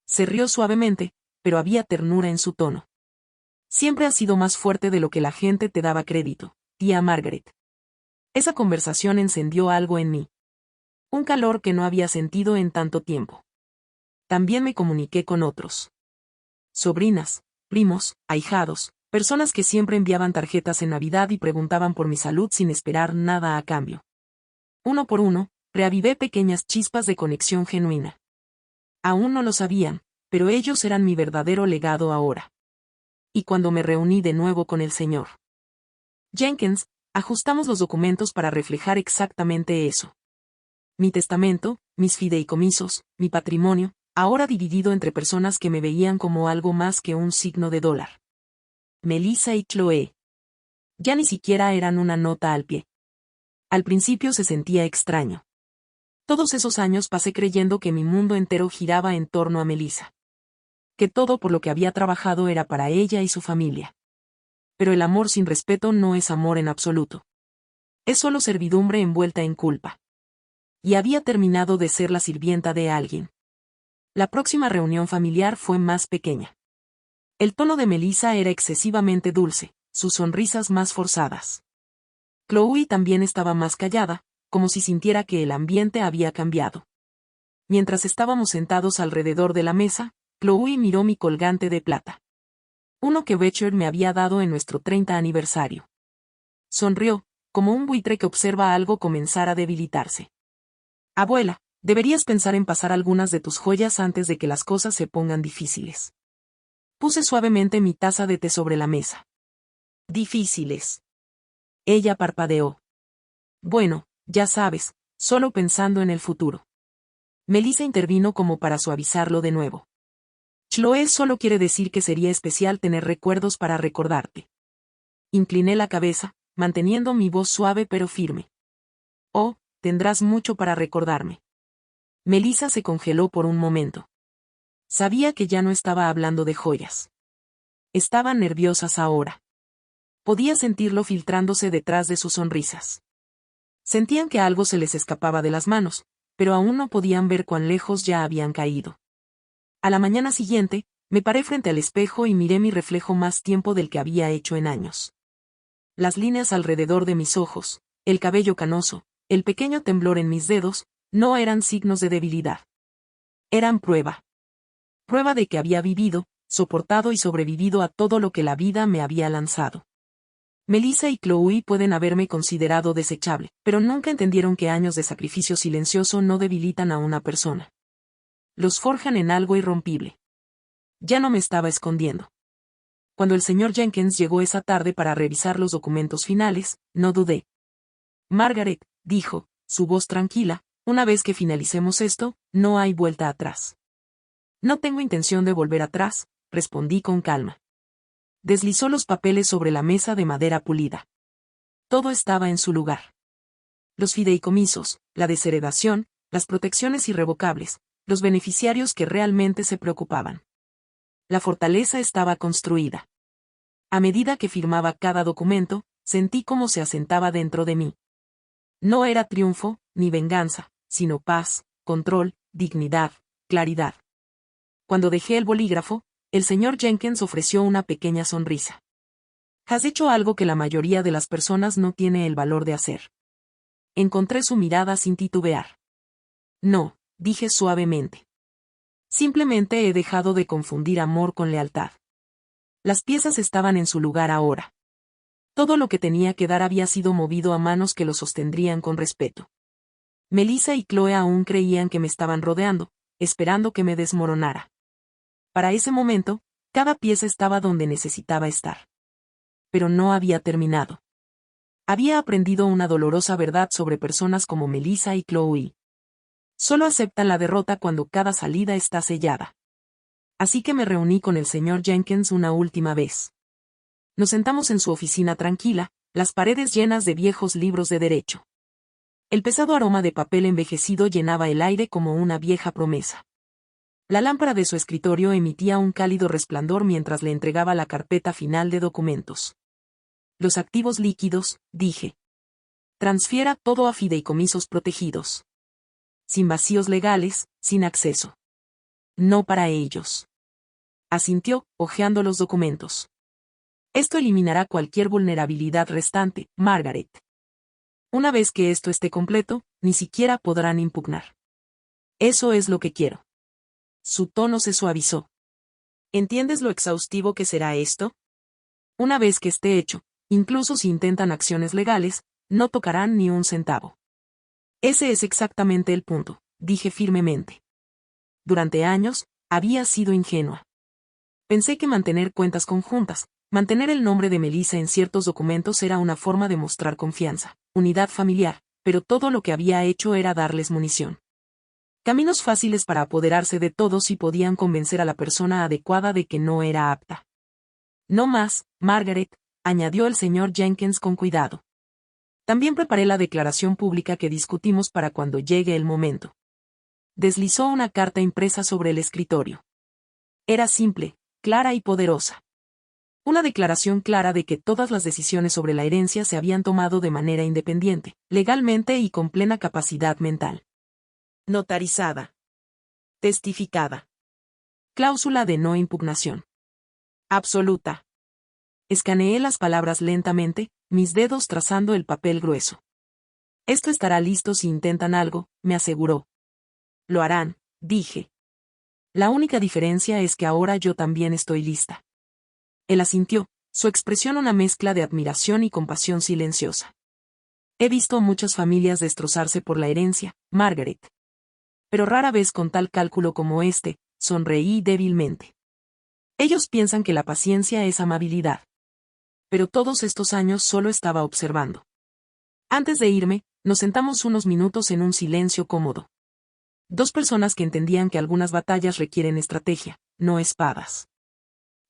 Se rió suavemente, pero había ternura en su tono. Siempre has sido más fuerte de lo que la gente te daba crédito, tía Margaret. Esa conversación encendió algo en mí. Un calor que no había sentido en tanto tiempo. También me comuniqué con otros. Sobrinas, primos, ahijados, personas que siempre enviaban tarjetas en Navidad y preguntaban por mi salud sin esperar nada a cambio. Uno por uno, reavivé pequeñas chispas de conexión genuina. Aún no lo sabían, pero ellos eran mi verdadero legado ahora. Y cuando me reuní de nuevo con el señor Jenkins, ajustamos los documentos para reflejar exactamente eso. Mi testamento, mis fideicomisos, mi patrimonio, ahora dividido entre personas que me veían como algo más que un signo de dólar. Melissa y Chloe. Ya ni siquiera eran una nota al pie. Al principio se sentía extraño. Todos esos años pasé creyendo que mi mundo entero giraba en torno a Melissa. Que todo por lo que había trabajado era para ella y su familia. Pero el amor sin respeto no es amor en absoluto. Es solo servidumbre envuelta en culpa. Y había terminado de ser la sirvienta de alguien. La próxima reunión familiar fue más pequeña. El tono de Melissa era excesivamente dulce, sus sonrisas más forzadas. Chloe también estaba más callada, como si sintiera que el ambiente había cambiado. Mientras estábamos sentados alrededor de la mesa, Chloe miró mi colgante de plata. Uno que Richard me había dado en nuestro 30 aniversario. Sonrió, como un buitre que observa algo comenzar a debilitarse. Abuela, deberías pensar en pasar algunas de tus joyas antes de que las cosas se pongan difíciles. Puse suavemente mi taza de té sobre la mesa. Difíciles. Ella parpadeó. Bueno, ya sabes, solo pensando en el futuro. Melissa intervino como para suavizarlo de nuevo. Chloe solo quiere decir que sería especial tener recuerdos para recordarte. Incliné la cabeza, manteniendo mi voz suave pero firme. Oh, tendrás mucho para recordarme. Melissa se congeló por un momento. Sabía que ya no estaba hablando de joyas. Estaban nerviosas ahora. Podía sentirlo filtrándose detrás de sus sonrisas. Sentían que algo se les escapaba de las manos, pero aún no podían ver cuán lejos ya habían caído. A la mañana siguiente, me paré frente al espejo y miré mi reflejo más tiempo del que había hecho en años. Las líneas alrededor de mis ojos, el cabello canoso, el pequeño temblor en mis dedos, no eran signos de debilidad. Eran prueba. Prueba de que había vivido, soportado y sobrevivido a todo lo que la vida me había lanzado. Melissa y Chloe pueden haberme considerado desechable, pero nunca entendieron que años de sacrificio silencioso no debilitan a una persona. Los forjan en algo irrompible. Ya no me estaba escondiendo. Cuando el señor Jenkins llegó esa tarde para revisar los documentos finales, no dudé. Margaret, dijo, su voz tranquila, una vez que finalicemos esto, no hay vuelta atrás. No tengo intención de volver atrás, respondí con calma. Deslizó los papeles sobre la mesa de madera pulida. Todo estaba en su lugar. Los fideicomisos, la desheredación, las protecciones irrevocables, los beneficiarios que realmente se preocupaban. La fortaleza estaba construida. A medida que firmaba cada documento, sentí cómo se asentaba dentro de mí. No era triunfo, ni venganza, sino paz, control, dignidad, claridad. Cuando dejé el bolígrafo, el señor Jenkins ofreció una pequeña sonrisa. Has hecho algo que la mayoría de las personas no tiene el valor de hacer. Encontré su mirada sin titubear. No, dije suavemente. Simplemente he dejado de confundir amor con lealtad. Las piezas estaban en su lugar ahora. Todo lo que tenía que dar había sido movido a manos que lo sostendrían con respeto. Melissa y Chloe aún creían que me estaban rodeando, esperando que me desmoronara. Para ese momento, cada pieza estaba donde necesitaba estar. Pero no había terminado. Había aprendido una dolorosa verdad sobre personas como Melissa y Chloe. Solo aceptan la derrota cuando cada salida está sellada. Así que me reuní con el señor Jenkins una última vez. Nos sentamos en su oficina tranquila, las paredes llenas de viejos libros de derecho. El pesado aroma de papel envejecido llenaba el aire como una vieja promesa. La lámpara de su escritorio emitía un cálido resplandor mientras le entregaba la carpeta final de documentos. Los activos líquidos, dije. Transfiera todo a fideicomisos protegidos. Sin vacíos legales, sin acceso. No para ellos. Asintió, hojeando los documentos. Esto eliminará cualquier vulnerabilidad restante, Margaret. Una vez que esto esté completo, ni siquiera podrán impugnar. Eso es lo que quiero. Su tono se suavizó. ¿Entiendes lo exhaustivo que será esto? Una vez que esté hecho, incluso si intentan acciones legales, no tocarán ni un centavo. Ese es exactamente el punto, dije firmemente. Durante años, había sido ingenua. Pensé que mantener cuentas conjuntas, mantener el nombre de Melissa en ciertos documentos era una forma de mostrar confianza, unidad familiar, pero todo lo que había hecho era darles munición. Caminos fáciles para apoderarse de todo si podían convencer a la persona adecuada de que no era apta. No más, Margaret, añadió el señor Jenkins con cuidado. También preparé la declaración pública que discutimos para cuando llegue el momento. Deslizó una carta impresa sobre el escritorio. Era simple, clara y poderosa. Una declaración clara de que todas las decisiones sobre la herencia se habían tomado de manera independiente, legalmente y con plena capacidad mental. Notarizada. Testificada. Cláusula de no impugnación. Absoluta. Escaneé las palabras lentamente, mis dedos trazando el papel grueso. Esto estará listo si intentan algo, me aseguró. Lo harán, dije. La única diferencia es que ahora yo también estoy lista. Él asintió, su expresión una mezcla de admiración y compasión silenciosa. He visto muchas familias destrozarse por la herencia, Margaret. Pero rara vez con tal cálculo como este, sonreí débilmente. Ellos piensan que la paciencia es amabilidad. Pero todos estos años solo estaba observando. Antes de irme, nos sentamos unos minutos en un silencio cómodo. Dos personas que entendían que algunas batallas requieren estrategia, no espadas.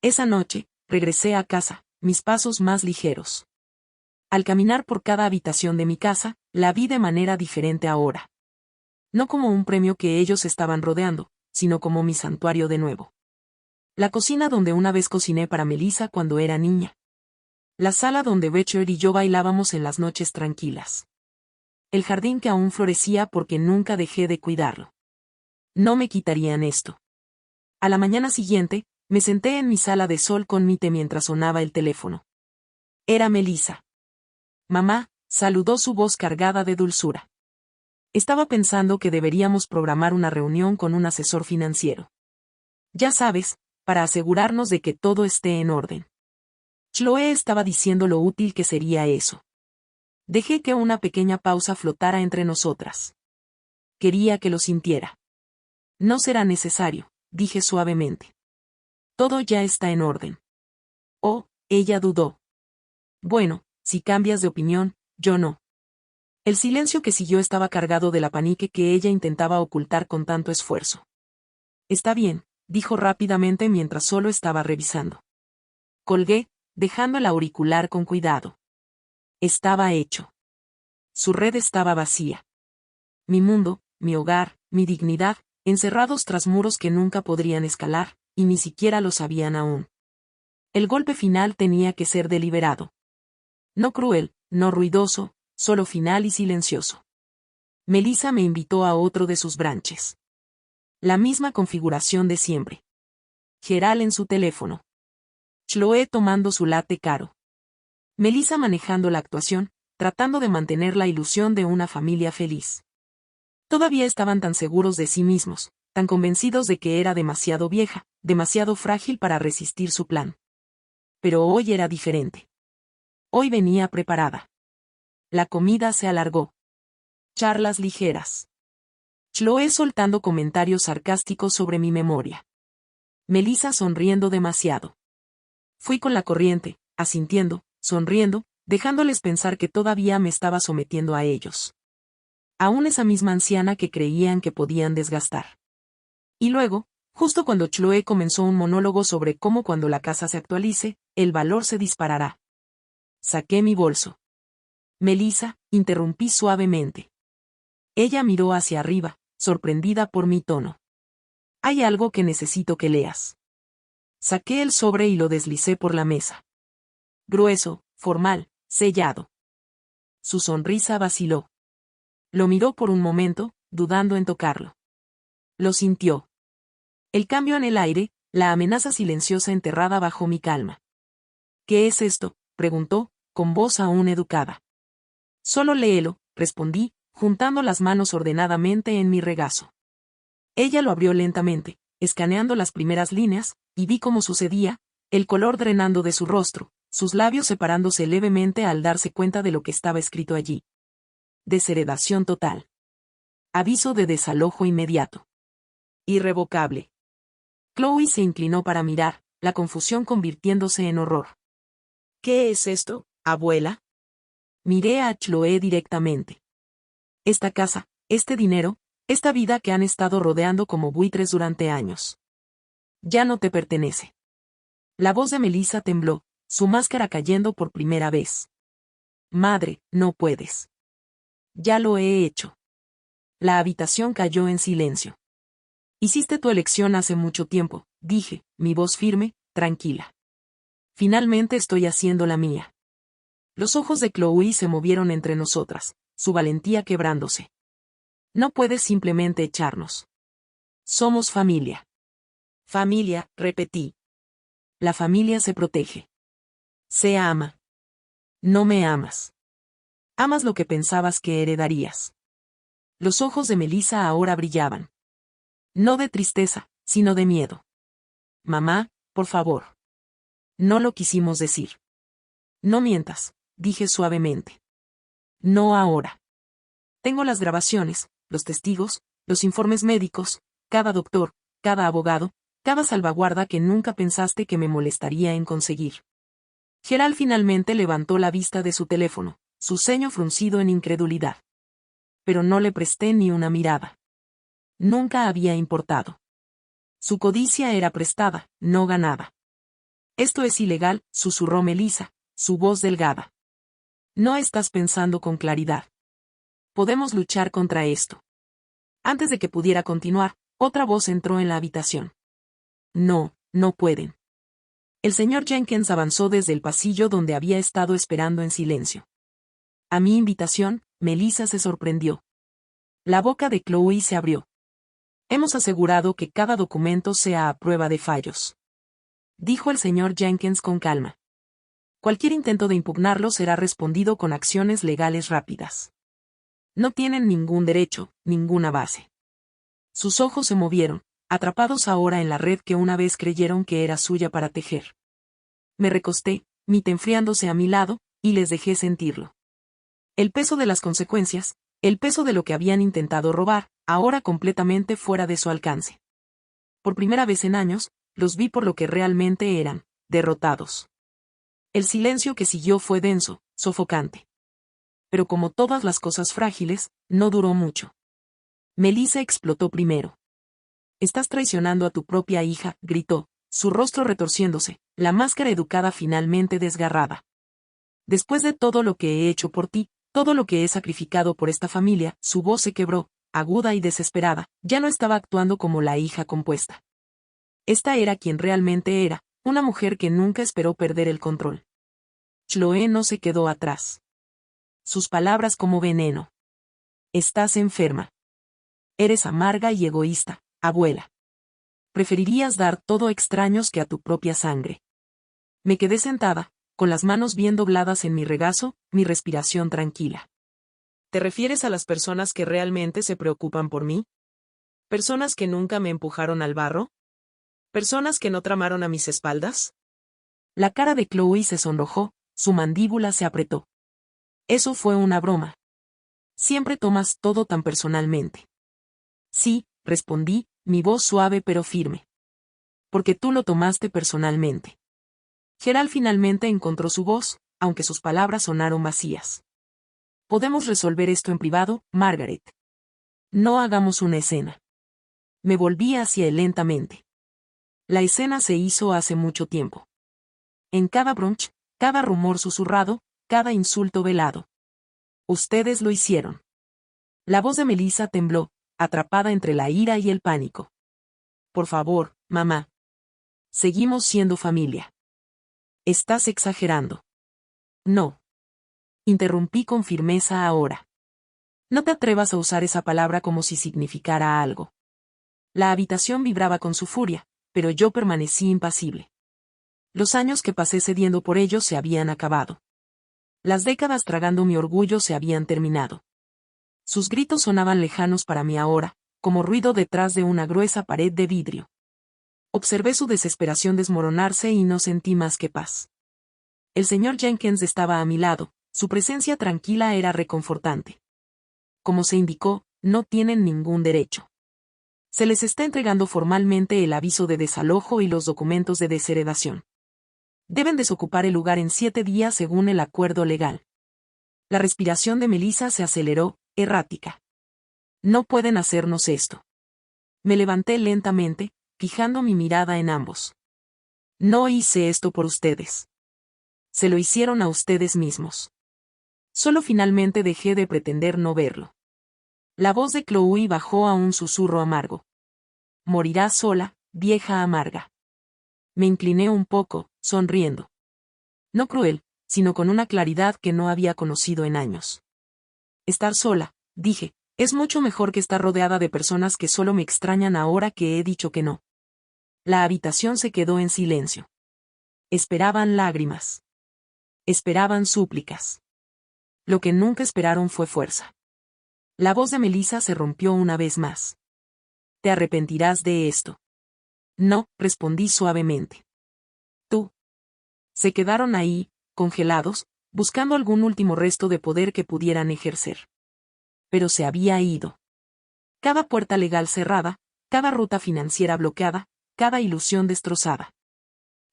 Esa noche, regresé a casa, mis pasos más ligeros. Al caminar por cada habitación de mi casa, la vi de manera diferente ahora. No como un premio que ellos estaban rodeando, sino como mi santuario de nuevo. La cocina donde una vez cociné para Melissa cuando era niña. La sala donde Becher y yo bailábamos en las noches tranquilas. El jardín que aún florecía porque nunca dejé de cuidarlo. No me quitarían esto. A la mañana siguiente, me senté en mi sala de sol con mi té mientras sonaba el teléfono. Era Melissa. Mamá, saludó su voz cargada de dulzura. Estaba pensando que deberíamos programar una reunión con un asesor financiero. Ya sabes, para asegurarnos de que todo esté en orden. Chloe estaba diciendo lo útil que sería eso. Dejé que una pequeña pausa flotara entre nosotras. Quería que lo sintiera. No será necesario, dije suavemente. Todo ya está en orden. Oh, ella dudó. Bueno, si cambias de opinión, yo no. El silencio que siguió estaba cargado de la panique que ella intentaba ocultar con tanto esfuerzo. Está bien, dijo rápidamente mientras solo estaba revisando. Colgué, dejando el auricular con cuidado. Estaba hecho. Su red estaba vacía. Mi mundo, mi hogar, mi dignidad, encerrados tras muros que nunca podrían escalar, y ni siquiera lo sabían aún. El golpe final tenía que ser deliberado. No cruel, no ruidoso, solo final y silencioso. Melissa me invitó a otro de sus branches. La misma configuración de siempre. Gerald en su teléfono. Chloe tomando su latte caro. Melissa manejando la actuación, tratando de mantener la ilusión de una familia feliz. Todavía estaban tan seguros de sí mismos, tan convencidos de que era demasiado vieja, demasiado frágil para resistir su plan. Pero hoy era diferente. Hoy venía preparada. La comida se alargó. Charlas ligeras. Chloe soltando comentarios sarcásticos sobre mi memoria. Melissa sonriendo demasiado. Fui con la corriente, asintiendo, sonriendo, dejándoles pensar que todavía me estaba sometiendo a ellos. Aún esa misma anciana que creían que podían desgastar. Y luego, Justo cuando Chloe comenzó un monólogo sobre cómo cuando la casa se actualice, el valor se disparará. Saqué mi bolso. Melissa, interrumpí suavemente. Ella miró hacia arriba, sorprendida por mi tono. Hay algo que necesito que leas. Saqué el sobre y lo deslicé por la mesa. Grueso, formal, sellado. Su sonrisa vaciló. Lo miró por un momento, dudando en tocarlo. Lo sintió. El cambio en el aire, la amenaza silenciosa enterrada bajo mi calma. ¿Qué es esto?, preguntó, con voz aún educada. Solo léelo, respondí, juntando las manos ordenadamente en mi regazo. Ella lo abrió lentamente, escaneando las primeras líneas, y vi cómo sucedía, el color drenando de su rostro, sus labios separándose levemente al darse cuenta de lo que estaba escrito allí. Desheredación total. Aviso de desalojo inmediato. Irrevocable. Chloe se inclinó para mirar, la confusión convirtiéndose en horror. ¿Qué es esto, abuela? Miré a Chloe directamente. Esta casa, este dinero, esta vida que han estado rodeando como buitres durante años. Ya no te pertenece. La voz de Melissa tembló, su máscara cayendo por primera vez. Madre, no puedes. Ya lo he hecho. La habitación cayó en silencio. Hiciste tu elección hace mucho tiempo, dije, mi voz firme, tranquila. Finalmente estoy haciendo la mía. Los ojos de Chloe se movieron entre nosotras, su valentía quebrándose. No puedes simplemente echarnos. Somos familia. Familia, repetí. La familia se protege. Se ama. No me amas. Amas lo que pensabas que heredarías. Los ojos de Melissa ahora brillaban. No de tristeza, sino de miedo. Mamá, por favor. No lo quisimos decir. No mientas, dije suavemente. No ahora. Tengo las grabaciones, los testigos, los informes médicos, cada doctor, cada abogado, cada salvaguarda que nunca pensaste que me molestaría en conseguir. Gerald finalmente levantó la vista de su teléfono, su ceño fruncido en incredulidad. Pero no le presté ni una mirada. Nunca había importado. Su codicia era prestada, no ganada. Esto es ilegal, susurró Melissa, su voz delgada. No estás pensando con claridad. Podemos luchar contra esto. Antes de que pudiera continuar, otra voz entró en la habitación. No, no pueden. El señor Jenkins avanzó desde el pasillo donde había estado esperando en silencio. A mi invitación, Melissa se sorprendió. La boca de Chloe se abrió. Hemos asegurado que cada documento sea a prueba de fallos. Dijo el señor Jenkins con calma. Cualquier intento de impugnarlo será respondido con acciones legales rápidas. No tienen ningún derecho, ninguna base. Sus ojos se movieron, atrapados ahora en la red que una vez creyeron que era suya para tejer. Me recosté, Mitt enfriándose a mi lado, y les dejé sentirlo. El peso de las consecuencias, el peso de lo que habían intentado robar, ahora completamente fuera de su alcance. Por primera vez en años, los vi por lo que realmente eran, derrotados. El silencio que siguió fue denso, sofocante. Pero como todas las cosas frágiles, no duró mucho. Melissa explotó primero. Estás traicionando a tu propia hija, gritó, su rostro retorciéndose, la máscara educada finalmente desgarrada. Después de todo lo que he hecho por ti, todo lo que he sacrificado por esta familia, su voz se quebró, aguda y desesperada, ya no estaba actuando como la hija compuesta. Esta era quien realmente era, una mujer que nunca esperó perder el control. Chloe no se quedó atrás. Sus palabras como veneno. Estás enferma. Eres amarga y egoísta, abuela. Preferirías dar todo a extraños que a tu propia sangre. Me quedé sentada, con las manos bien dobladas en mi regazo, mi respiración tranquila. ¿Te refieres a las personas que realmente se preocupan por mí? ¿Personas que nunca me empujaron al barro? ¿Personas que no tramaron a mis espaldas? La cara de Chloe se sonrojó, su mandíbula se apretó. Eso fue una broma. Siempre tomas todo tan personalmente. Sí, respondí, mi voz suave pero firme. Porque tú lo tomaste personalmente. Gerald finalmente encontró su voz, aunque sus palabras sonaron vacías. Podemos resolver esto en privado, Margaret. No hagamos una escena. Me volví hacia él lentamente. La escena se hizo hace mucho tiempo. En cada brunch, cada rumor susurrado, cada insulto velado. Ustedes lo hicieron. La voz de Melissa tembló, atrapada entre la ira y el pánico. Por favor, mamá. Seguimos siendo familia. Estás exagerando. No. Interrumpí con firmeza ahora. No te atrevas a usar esa palabra como si significara algo. La habitación vibraba con su furia, pero yo permanecí impasible. Los años que pasé cediendo por ellos se habían acabado. Las décadas tragando mi orgullo se habían terminado. Sus gritos sonaban lejanos para mí ahora, como ruido detrás de una gruesa pared de vidrio. Observé su desesperación desmoronarse y no sentí más que paz. El señor Jenkins estaba a mi lado, su presencia tranquila era reconfortante. Como se indicó, no tienen ningún derecho. Se les está entregando formalmente el aviso de desalojo y los documentos de desheredación. Deben desocupar el lugar en 7 días según el acuerdo legal. La respiración de Melissa se aceleró, errática. No pueden hacernos esto. Me levanté lentamente, fijando mi mirada en ambos. No hice esto por ustedes. Se lo hicieron a ustedes mismos. Solo finalmente dejé de pretender no verlo. La voz de Chloe bajó a un susurro amargo. Morirás sola, vieja amarga. Me incliné un poco, sonriendo. No cruel, sino con una claridad que no había conocido en años. Estar sola, dije, es mucho mejor que estar rodeada de personas que solo me extrañan ahora que he dicho que no. La habitación se quedó en silencio. Esperaban lágrimas. Esperaban súplicas. Lo que nunca esperaron fue fuerza. La voz de Melissa se rompió una vez más. Te arrepentirás de esto. No, respondí suavemente. Tú. Se quedaron ahí, congelados, buscando algún último resto de poder que pudieran ejercer. Pero se había ido. Cada puerta legal cerrada, cada ruta financiera bloqueada, cada ilusión destrozada.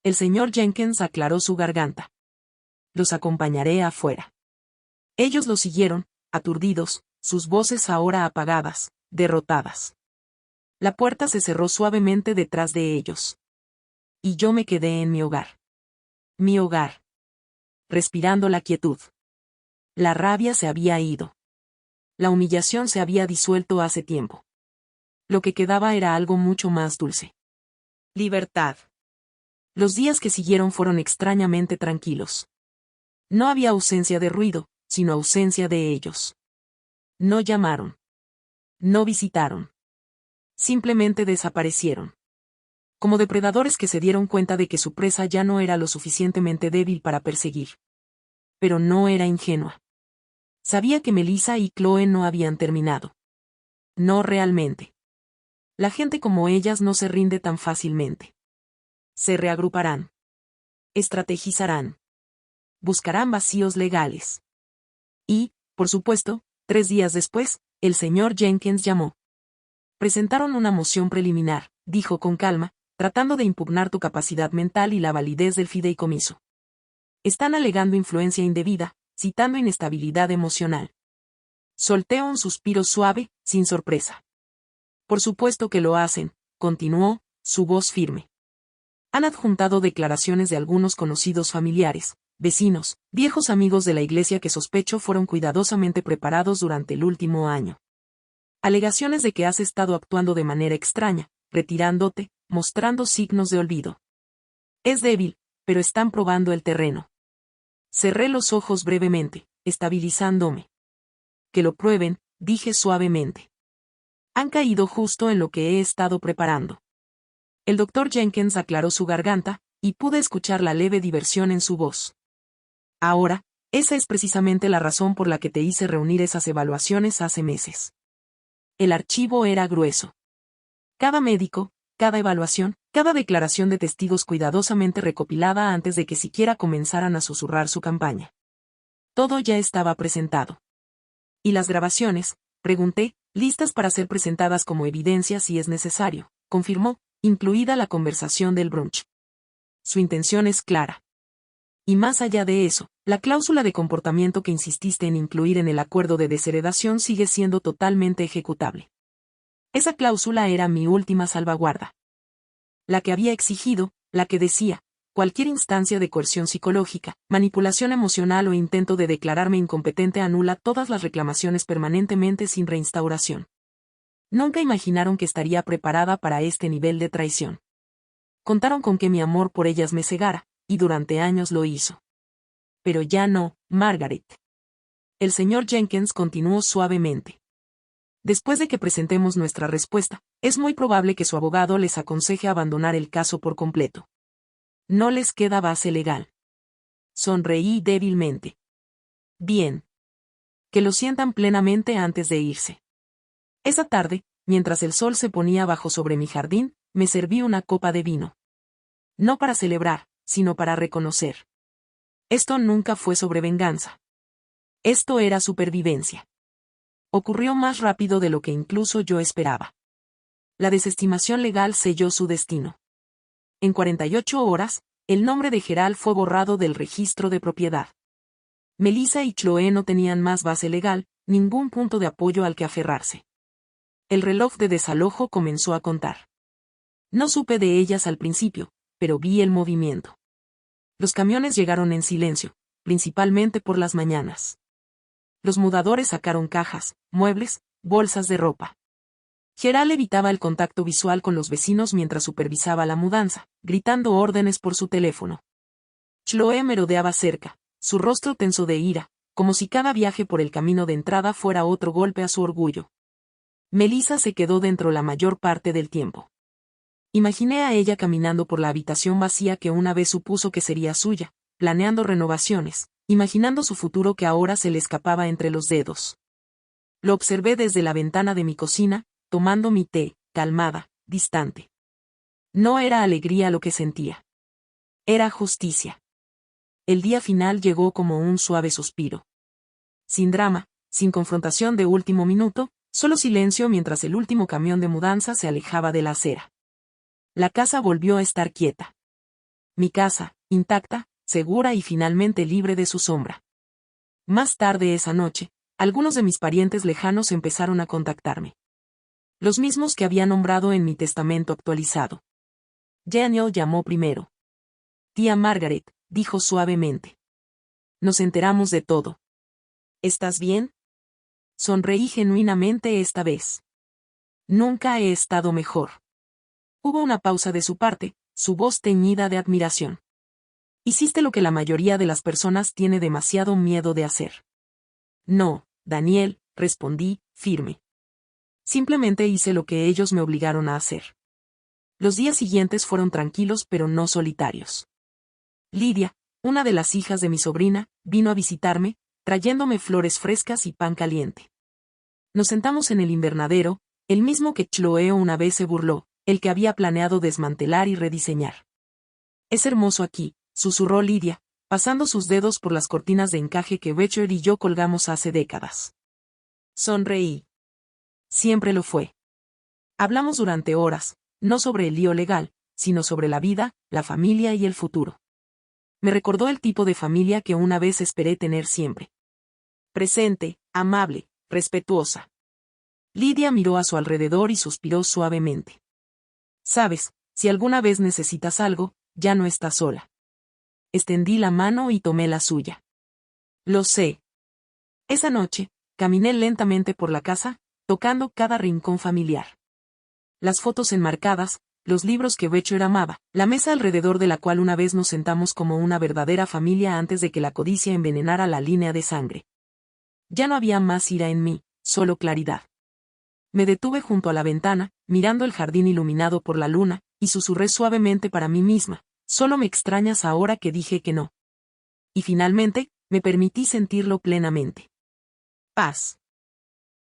El señor Jenkins aclaró su garganta. Los acompañaré afuera. Ellos lo siguieron, aturdidos, sus voces ahora apagadas, derrotadas. La puerta se cerró suavemente detrás de ellos. Y yo me quedé en mi hogar. Mi hogar. Respirando la quietud. La rabia se había ido. La humillación se había disuelto hace tiempo. Lo que quedaba era algo mucho más dulce. Libertad. Los días que siguieron fueron extrañamente tranquilos. No había ausencia de ruido, sino ausencia de ellos. No llamaron. No visitaron. Simplemente desaparecieron. Como depredadores que se dieron cuenta de que su presa ya no era lo suficientemente débil para perseguir. Pero no era ingenua. Sabía que Melissa y Chloe no habían terminado. No realmente. La gente como ellas no se rinde tan fácilmente. Se reagruparán. Estrategizarán. Buscarán vacíos legales. Y, por supuesto, 3 días después, el señor Jenkins llamó. Presentaron una moción preliminar, dijo con calma, tratando de impugnar tu capacidad mental y la validez del fideicomiso. Están alegando influencia indebida, citando inestabilidad emocional. Solté un suspiro suave, sin sorpresa. Por supuesto que lo hacen, continuó, su voz firme. Han adjuntado declaraciones de algunos conocidos familiares, vecinos, viejos amigos de la iglesia que sospecho fueron cuidadosamente preparados durante el último año. Alegaciones de que has estado actuando de manera extraña, retirándote, mostrando signos de olvido. Es débil, pero están probando el terreno. Cerré los ojos brevemente, estabilizándome. Que lo prueben, dije suavemente. Han caído justo en lo que he estado preparando. El doctor Jenkins aclaró su garganta, y pude escuchar la leve diversión en su voz. Ahora, esa es precisamente la razón por la que te hice reunir esas evaluaciones hace meses. El archivo era grueso. Cada médico, cada evaluación, cada declaración de testigos cuidadosamente recopilada antes de que siquiera comenzaran a susurrar su campaña. Todo ya estaba presentado. ¿Y las grabaciones?, pregunté, listas para ser presentadas como evidencia si es necesario, confirmó, incluida la conversación del brunch. Su intención es clara. Y más allá de eso, la cláusula de comportamiento que insististe en incluir en el acuerdo de desheredación sigue siendo totalmente ejecutable. Esa cláusula era mi última salvaguarda. la que había exigido, la que decía, cualquier instancia de coerción psicológica, manipulación emocional o intento de declararme incompetente anula todas las reclamaciones permanentemente sin reinstauración. Nunca imaginaron que estaría preparada para este nivel de traición. Contaron con que mi amor por ellas me cegara, y durante años lo hizo. Pero ya no, Margaret. El señor Jenkins continuó suavemente. Después de que presentemos nuestra respuesta, es muy probable que su abogado les aconseje abandonar el caso por completo. No les queda base legal. Sonreí débilmente. Bien. Que lo sientan plenamente antes de irse. Esa tarde, mientras el sol se ponía abajo sobre mi jardín, me serví una copa de vino. No para celebrar, sino para reconocer. Esto nunca fue sobre venganza. Esto era supervivencia. Ocurrió más rápido de lo que incluso yo esperaba. La desestimación legal selló su destino. En 48 horas, el nombre de Gerald fue borrado del registro de propiedad. Melissa y Chloe no tenían más base legal, ningún punto de apoyo al que aferrarse. El reloj de desalojo comenzó a contar. No supe de ellas al principio, pero vi el movimiento. Los camiones llegaron en silencio, principalmente por las mañanas. Los mudadores sacaron cajas, muebles, bolsas de ropa. Gerald evitaba el contacto visual con los vecinos mientras supervisaba la mudanza, gritando órdenes por su teléfono. Chloe merodeaba cerca, su rostro tenso de ira, como si cada viaje por el camino de entrada fuera otro golpe a su orgullo. Melissa se quedó dentro la mayor parte del tiempo. Imaginé a ella caminando por la habitación vacía que una vez supuso que sería suya, planeando renovaciones, imaginando su futuro que ahora se le escapaba entre los dedos. Lo observé desde la ventana de mi cocina, tomando mi té, calmada, distante. No era alegría lo que sentía. Era justicia. El día final llegó como un suave suspiro. Sin drama, sin confrontación de último minuto, solo silencio mientras el último camión de mudanza se alejaba de la acera. La casa volvió a estar quieta. Mi casa, intacta, segura y finalmente libre de su sombra. Más tarde esa noche, algunos de mis parientes lejanos empezaron a contactarme. Los mismos que había nombrado en mi testamento actualizado. Daniel llamó primero. Tía Margaret, dijo suavemente. Nos enteramos de todo. ¿Estás bien? Sonreí genuinamente esta vez. Nunca he estado mejor. Hubo una pausa de su parte, su voz teñida de admiración. Hiciste lo que la mayoría de las personas tiene demasiado miedo de hacer. No, Daniel, respondí, firme. Simplemente hice lo que ellos me obligaron a hacer. Los días siguientes fueron tranquilos pero no solitarios. Lidia, una de las hijas de mi sobrina, vino a visitarme, trayéndome flores frescas y pan caliente. Nos sentamos en el invernadero, el mismo que Chloe una vez se burló, el que había planeado desmantelar y rediseñar. Es hermoso aquí, susurró Lidia, pasando sus dedos por las cortinas de encaje que Becher y yo colgamos hace décadas. Sonreí. Siempre lo fue. Hablamos durante horas, no sobre el lío legal, sino sobre la vida, la familia y el futuro. Me recordó el tipo de familia que una vez esperé tener siempre. Presente, amable, respetuosa. Lidia miró a su alrededor y suspiró suavemente. Sabes, si alguna vez necesitas algo, ya no estás sola. Extendí la mano y tomé la suya. Lo sé. Esa noche, caminé lentamente por la casa, tocando cada rincón familiar. Las fotos enmarcadas, los libros que Becher amaba, la mesa alrededor de la cual una vez nos sentamos como una verdadera familia antes de que la codicia envenenara la línea de sangre. Ya no había más ira en mí, solo claridad. Me detuve junto a la ventana, mirando el jardín iluminado por la luna, y susurré suavemente para mí misma, solo me extrañas ahora que dije que no. Y finalmente, me permití sentirlo plenamente. Paz.